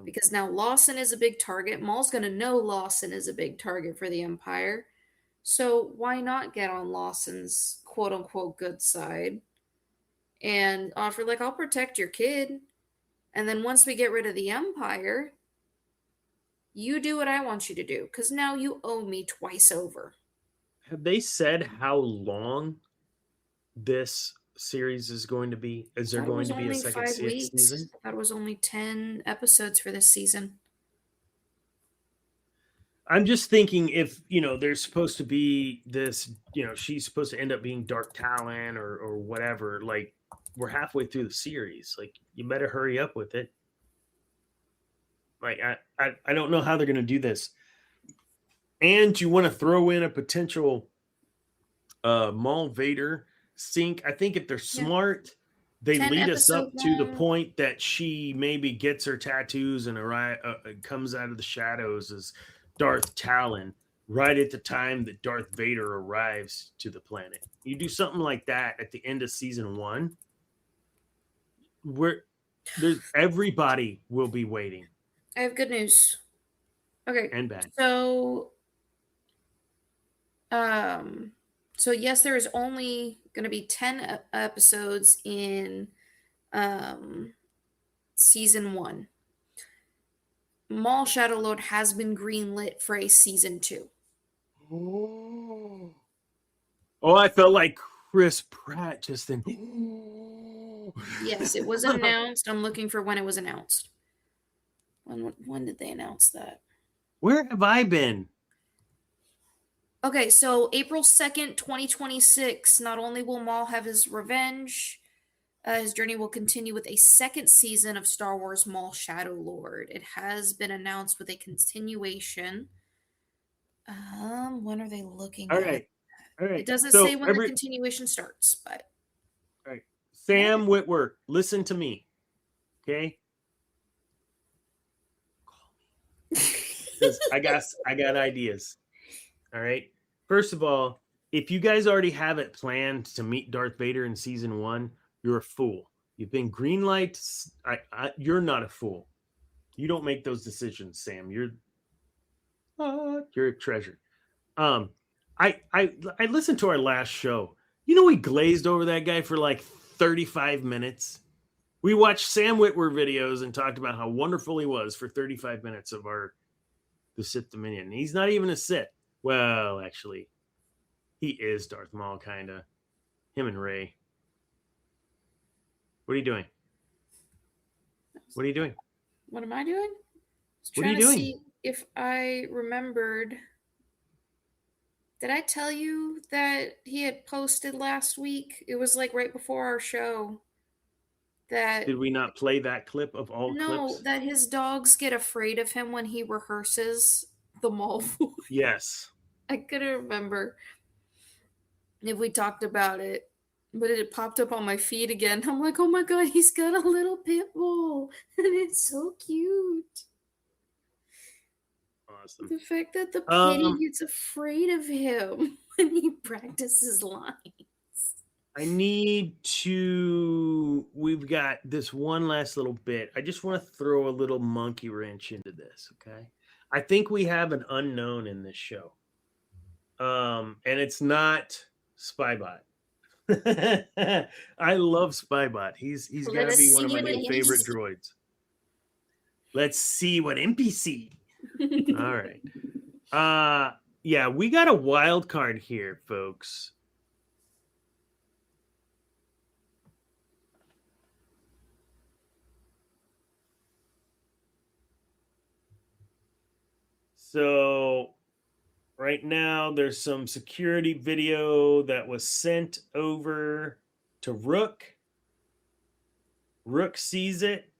Because now Lawson is a big target. Maul's going to know Lawson is a big target for the Empire. So why not get on Lawson's quote-unquote good side and offered, like, I'll protect your kid. And then once we get rid of the Empire, you do what I want you to do, because now you owe me twice over. Have they said how long this series is going to be? Is there going to be a second season? I thought it was only 10 episodes for this season. I'm just thinking if, there's supposed to be this, she's supposed to end up being Dark Talon or whatever. Like, we're halfway through the series. Like, you better hurry up with it. Like, I don't know how they're going to do this. And you want to throw in a potential Maul Vader sync. I think if they're smart, they lead us up to the point that she maybe gets her tattoos and comes out of the shadows as Darth Talon right at the time that Darth Vader arrives to the planet. You do something like that at the end of season 1, where everybody will be waiting. I have good news. Okay. And bad. So yes, there is only going to be 10 episodes in season 1. Maul Shadowlord has been greenlit for a season 2. Oh, I felt like Chris Pratt just then. Yes, it was announced. I'm looking for when it was announced. When did they announce that? Where have I been? Okay, so April 2nd, 2026, not only will Maul have his revenge, his journey will continue with a second season of Star Wars Maul Shadowlord. It has been announced with a continuation. When are they looking All at right. It doesn't say when the continuation starts, but... All right. Sam Witwer, listen to me. Okay? Because I got ideas. All right. First of all, if you guys already have it planned to meet Darth Vader in season 1, you're a fool. You've been greenlight. You're not a fool. You don't make those decisions, Sam. You're a treasure. I listened to our last show. We glazed over that guy for like 35 minutes. We watched Sam Witwer videos and talked about how wonderful he was for 35 minutes of the Sith Dominion. He's not even a Sith. Well, actually, he is Darth Maul, kind of. Him and Rey. What are you doing? What are you doing? What am I doing? What are you doing? See if I remembered. Did I tell you that he had posted last week? It was like right before our show. Did we not play that clip of all clips? No, that his dogs get afraid of him when he rehearses the Maul voice. Yes. I couldn't remember if we talked about it, but it popped up on my feed again. I'm like, oh my god, he's got a little pit bull, and it's so cute. Awesome. The fact that the pitty gets afraid of him when he practices lines. We've got this one last little bit. I just want to throw a little monkey wrench into this, okay? I think we have an unknown in this show. And it's not Spybot. I love Spybot. He's got to be one of my favorite droids. Let's see what NPC. All right. Yeah, we got a wild card here, folks. So right now there's some security video that was sent over to Rook. Rook sees it,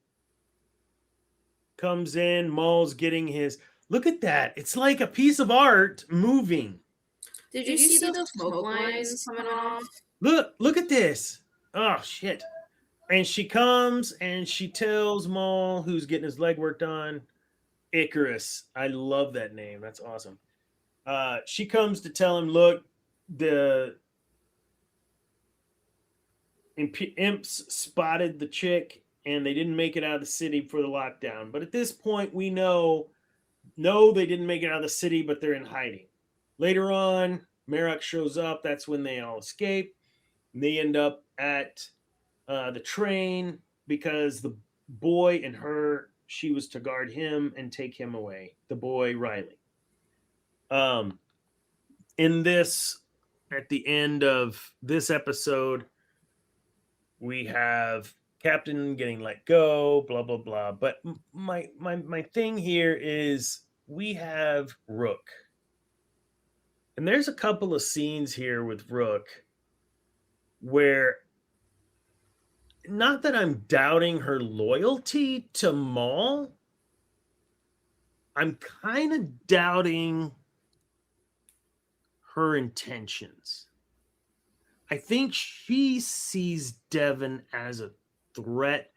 comes in, Maul's getting his... Look at that. It's like a piece of art moving. Did you see those smoke lines coming off? Look at this. Oh, shit. And she comes and she tells Maul, who's getting his leg worked on, Icarus. I love that name. That's awesome. She comes to tell him, look, the imps spotted the chick and they didn't make it out of the city for the lockdown. But at this point, we know, no, they didn't make it out of the city, but they're in hiding. Later on, Marok shows up. That's when they all escape. And they end up at the train because the boy and her, she was to guard him and take him away. The boy, Riley. In this, at the end of this episode, we have Captain getting let go, blah blah blah. But my thing here is we have Rook, and there's a couple of scenes here with Rook where, not that I'm doubting her loyalty to Maul, I'm kind of doubting her intentions. I think she sees Devon as a threat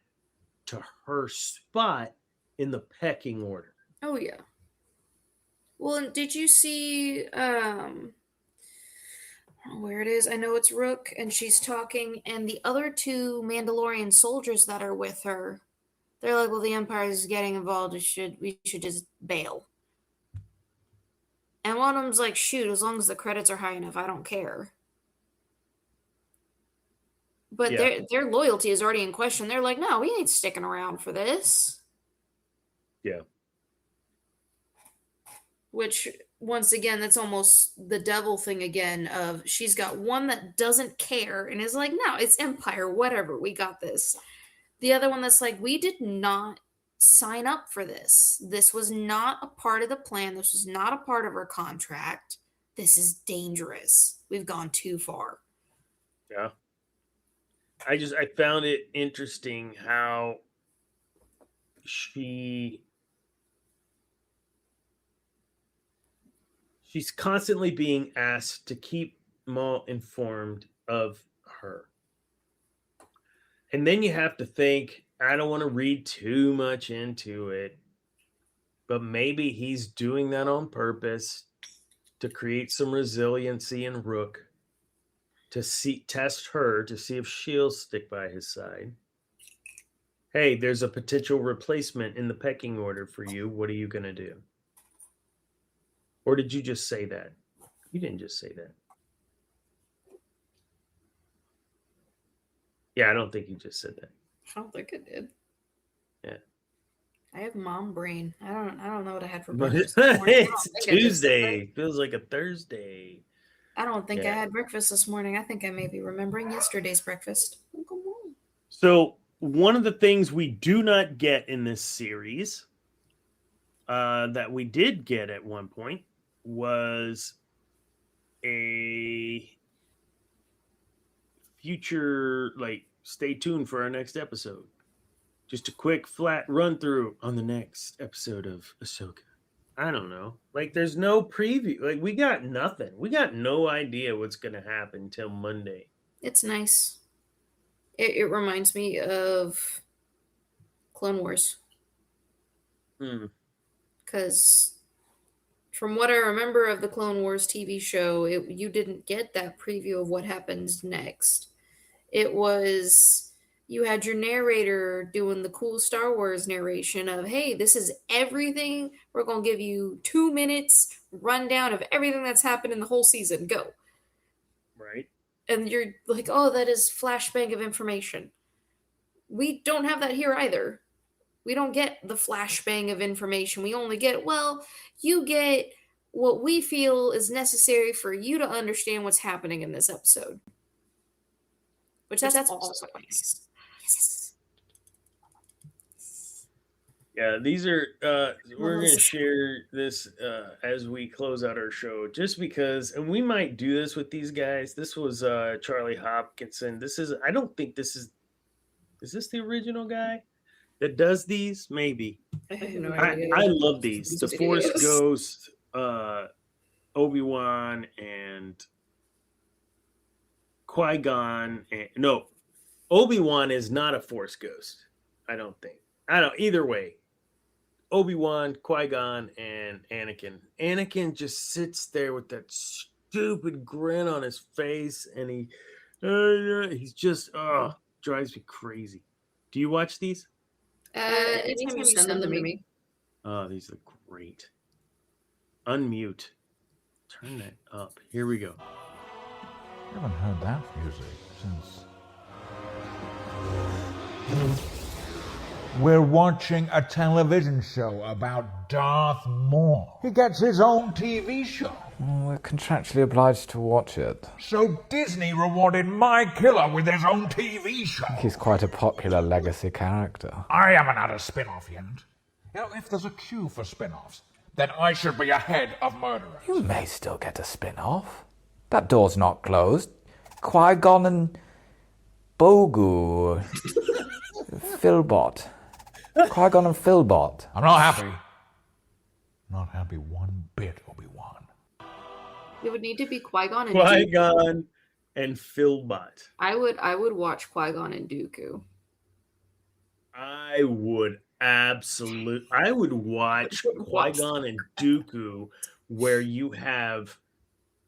to her spot in the pecking order. Oh yeah. Well, and did you see I don't know where it is? I know it's Rook, and she's talking, and the other two Mandalorian soldiers that are with her, they're like, well, the Empire is getting involved. We should just bail. And one of them's like, shoot, as long as the credits are high enough, I don't care. But their loyalty is already in question. They're like, no, we ain't sticking around for this. Yeah. Which, once again, that's almost the devil thing again of she's got one that doesn't care and is like, no, it's Empire, whatever, we got this. The other one that's like, we did not sign up for this. This was not a part of the plan. This was not a part of our contract. This is dangerous. We've gone too far. Yeah. I found it interesting how she's constantly being asked to keep Maul informed of her. And then you have to think, I don't want to read too much into it, but maybe he's doing that on purpose to create some resiliency in Rook, to test her to see if she'll stick by his side. Hey, there's a potential replacement in the pecking order for you. What are you going to do? Or did you just say that? You didn't just say that. Yeah, I don't think you just said that. I don't think it did. Yeah. I have mom brain. I don't know what I had for But breakfast. it's Tuesday. Feels like a Thursday. I don't think I had breakfast this morning. I think I may be remembering yesterday's breakfast. So one of the things we do not get in this series that we did get at one point was a future, like, stay tuned for our next episode. Just a quick flat run through on the next episode of Ahsoka. I don't know. Like, there's no preview. Like, we got nothing. We got no idea what's going to happen till Monday. It's nice. It reminds me of Clone Wars. Because from what I remember of the Clone Wars TV show, you didn't get that preview of what happens next. It was... You had your narrator doing the cool Star Wars narration of, hey, this is everything. We're going to give you 2 minutes rundown of everything that's happened in the whole season. Go. Right. And you're like, oh, that is flashbang of information. We don't have that here either. We don't get the flashbang of information. We only get, well, you get what we feel is necessary for you to understand what's happening in this episode. Which that's also nice. Yeah, these are we're going to share this as we close out our show, just because, and we might do this with these guys. This was Charlie Hopkinson. This is, I don't think this is this the original guy that does these? Maybe. I have no idea. I love these. The Force Ghost, Obi-Wan, and Qui-Gon. No, Obi-Wan is not a Force Ghost, I don't think. Either way. Obi-Wan, Qui-Gon, and Anakin. Anakin just sits there with that stupid grin on his face, and he's just drives me crazy. Do you watch these? Anytime you send them to me. Oh, these are great. Unmute. Turn that up. Here we go. I haven't heard that music since We're watching a television show about Darth Maul. He gets his own TV show. We're contractually obliged to watch it. So Disney rewarded my killer with his own TV show. He's quite a popular legacy character. I haven't had a spin-off yet. You know, if there's a queue for spin-offs, then I should be ahead of murderers. You may still get a spin-off. That door's not closed. Qui-Gon and Bogu. Philbot. Qui-Gon and Philbot. I'm not happy. Not happy one bit, Obi-Wan. It would need to be Qui-Gon and Qui-Gon and Philbot. I would watch Qui-Gon and Dooku. I would watch Qui-Gon and Dooku, where you have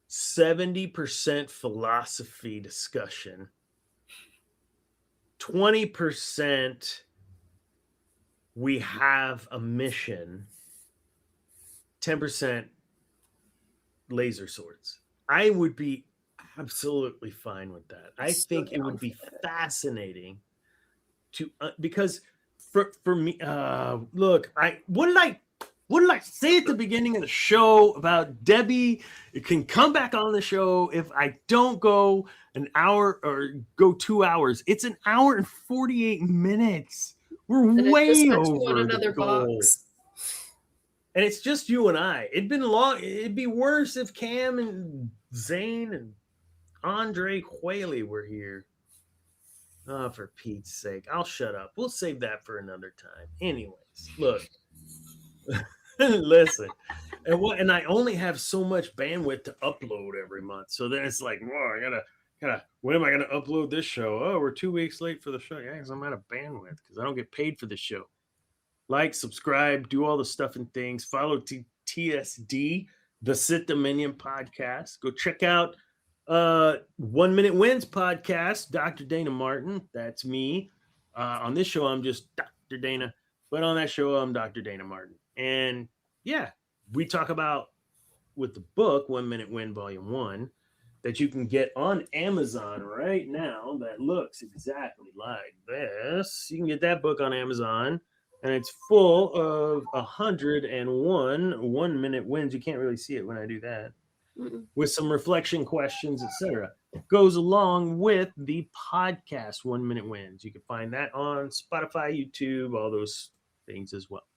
70% philosophy discussion, 20% we have a mission, 10% laser swords. I would be absolutely fine with that. I think it would be fascinating to because for me, look, what did I say at the beginning of the show about Debbie? It can come back on the show if I don't go an hour or go 2 hours. It's an hour and 48 minutes. We're way over the goal. And it's just you and I. It'd been long. It'd be worse if Cam and Zane and Andre Quayle were here. Oh, for Pete's sake. I'll shut up. We'll save that for another time. Anyways, look. Listen. And I only have so much bandwidth to upload every month. So then it's like, whoa, I gotta when am I gonna upload this show? Oh, we're 2 weeks late for the show. Yeah, because I'm out of bandwidth because I don't get paid for the show. Like, subscribe, do all the stuff and things. Follow TSD, the Sith Dominion podcast. Go check out 1 Minute Wins podcast, Dr. Dana Martin. That's me. On this show, I'm just Dr. Dana. But on that show, I'm Dr. Dana Martin. And yeah, we talk about with the book, 1 Minute Win, Volume 1, that you can get on Amazon right now that looks exactly like this. You can get that book on Amazon. And it's full of 101 1-minute wins. You can't really see it when I do that. With some reflection questions, etc. Goes along with the podcast 1 Minute Wins. You can find that on Spotify, YouTube, all those things as well.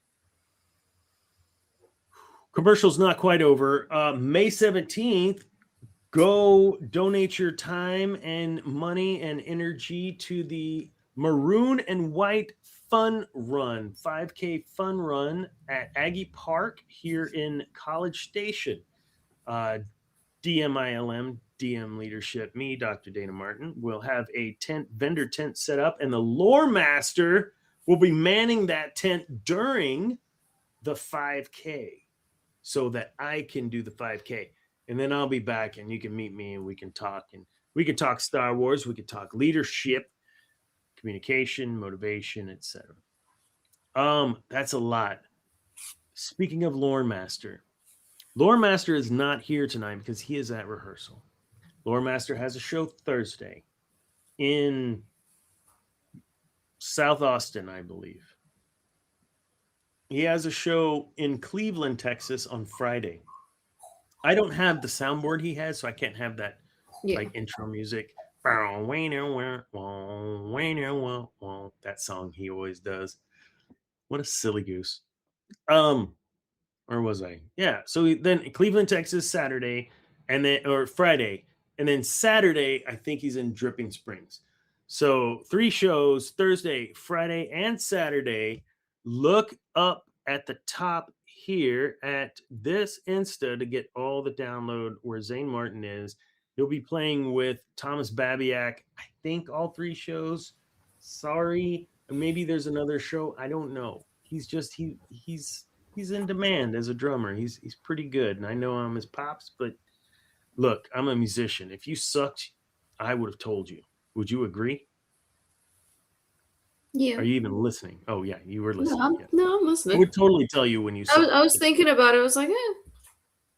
Commercial's not quite over. May 17th, go donate your time and money and energy to the Maroon and White Fun Run, 5K Fun Run at Aggie Park here in College Station. DMILM, DM Leadership, me, Dr. Dana Martin, will have a vendor tent set up, and the Lore Master will be manning that tent during the 5K so that I can do the 5K. And then I'll be back and you can meet me and we can talk. And we can talk Star Wars, we can talk leadership, communication, motivation, etc. That's a lot. Speaking of Lore Master is not here tonight because he is at rehearsal. Lore Master has a show Thursday in South Austin, I believe. He has a show in Cleveland, Texas on Friday. I don't have the soundboard he has, so I can't have that like intro music. That song he always does. What a silly goose. Or was I? Yeah. So then Cleveland, Texas, Saturday, and then or Friday, and then Saturday, I think he's in Dripping Springs. So 3 shows, Thursday, Friday, and Saturday. Look up at the top here at this Insta to get all the download where Zane Martin is. He'll be playing with Thomas Babiak, I think all 3 shows. Sorry. Maybe there's another show. I don't know. He's just he's in demand as a drummer. He's pretty good. And I know I'm his pops, but look, I'm a musician. If you sucked, I would have told you. Would you agree? Yeah. Are you even listening? Oh yeah, you were listening. No, I'm listening. I would totally tell you when you sucked. I was thinking about it. I was like,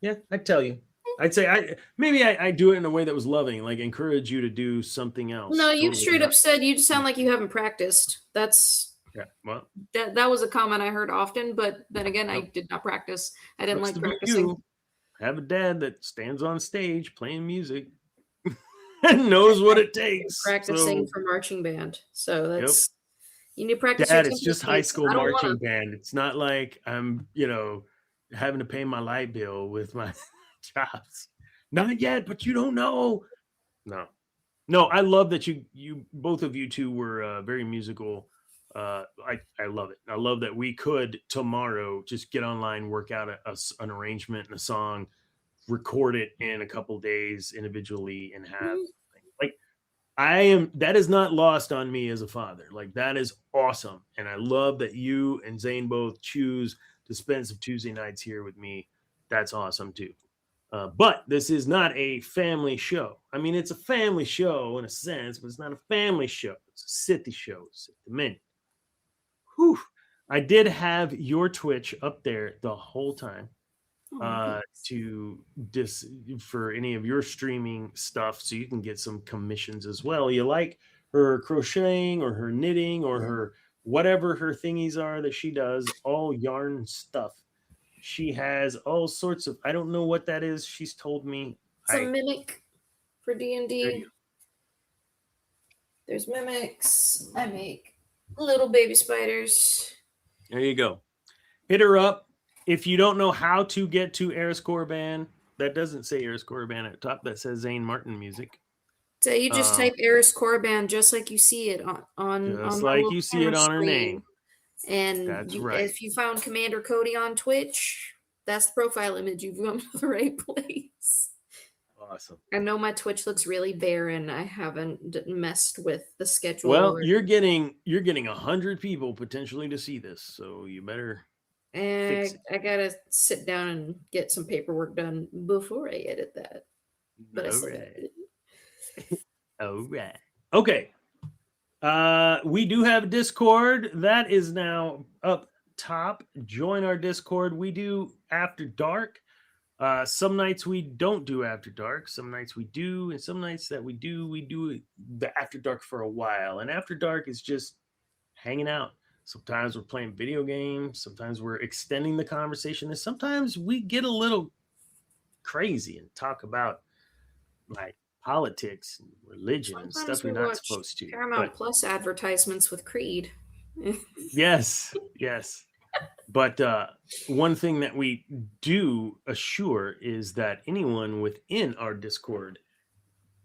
Yeah, I'd tell you. I'd say I do it in a way that was loving, like encourage you to do something else. No, you Totally straight not. up said you sound like you haven't practiced. That's Yeah, well, that was a comment I heard often, but then again, I did not practice. I didn't looks like to be practicing. you. Have a dad that stands on stage playing music and knows what it takes. Practicing So, for marching band. So that's you need to practice. Dad, your it's just tempo high beats. school I don't marching wanna- band. It's not like I'm, having to pay my light bill with my jobs. Not yet, but you don't know. No, I love that you both of you two were very musical. I love it. I love that we could tomorrow just get online, work out an arrangement and a song, record it in a couple days individually, and have like that is not lost on me as a father. Like that is awesome, and I love that you and Zane both choose to spend some Tuesday nights here with me. That's awesome too. But this is not a family show. I mean, it's a family show in a sense, but it's not a family show. It's a city show. It's a minute. Whew. I did have your Twitch up there the whole time for any of your streaming stuff, so you can get some commissions as well. You like her crocheting or her knitting or her whatever her thingies are that she does, all yarn stuff. She has all sorts of, I don't know what that is. She's told me. It's a mimic for D&D. There's mimics. I make little baby spiders. There you go. Hit her up. If you don't know how to get to Eris Korriban, that doesn't say Eris Korriban at the top. That says Zane Martin Music. So you just type Eris Korriban just like you see it on just like you see it on her name. And that's right. If you found Commander Cody on Twitch, that's the profile image. You've come to the right place. Awesome. I know my Twitch looks really barren. I haven't messed with the schedule. Well, you're getting 100 people potentially to see this, so you better. And I gotta sit down and get some paperwork done before I edit that. But All right. Okay. We do have a Discord that is now up top. Join our Discord. We do After Dark. Some nights we don't do After Dark. Some nights we do, and some nights that we do the After Dark for a while. And After Dark is just hanging out. Sometimes we're playing video games. Sometimes we're extending the conversation. And sometimes we get a little crazy and talk about like politics and religion and stuff you're not supposed to. Paramount Plus advertisements with Creed. Yes. But one thing that we do assure is that anyone within our Discord,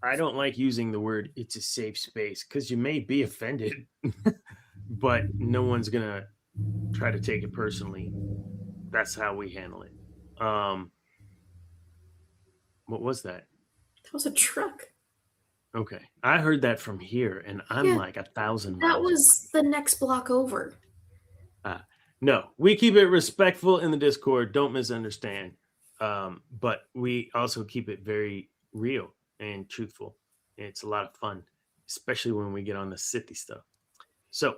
I don't like using the word "it's a safe space" because you may be offended, but no one's gonna try to take it personally. That's how we handle it. What was that? That was a truck. Okay, I heard that from here, and I'm like 1,000 miles. That was the next block over. No, we keep it respectful in the Discord. Don't misunderstand. But we also keep it very real and truthful. It's a lot of fun, especially when we get on the Sithy stuff. So,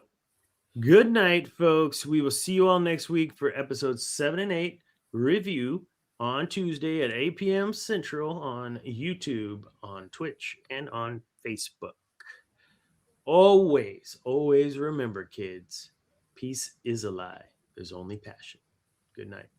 good night, folks. We will see you all next week for episodes 7 and 8 review on Tuesday at 8 p.m. Central on YouTube, on Twitch, and on Facebook. Always remember, kids, peace is a lie. There's only passion. Good night.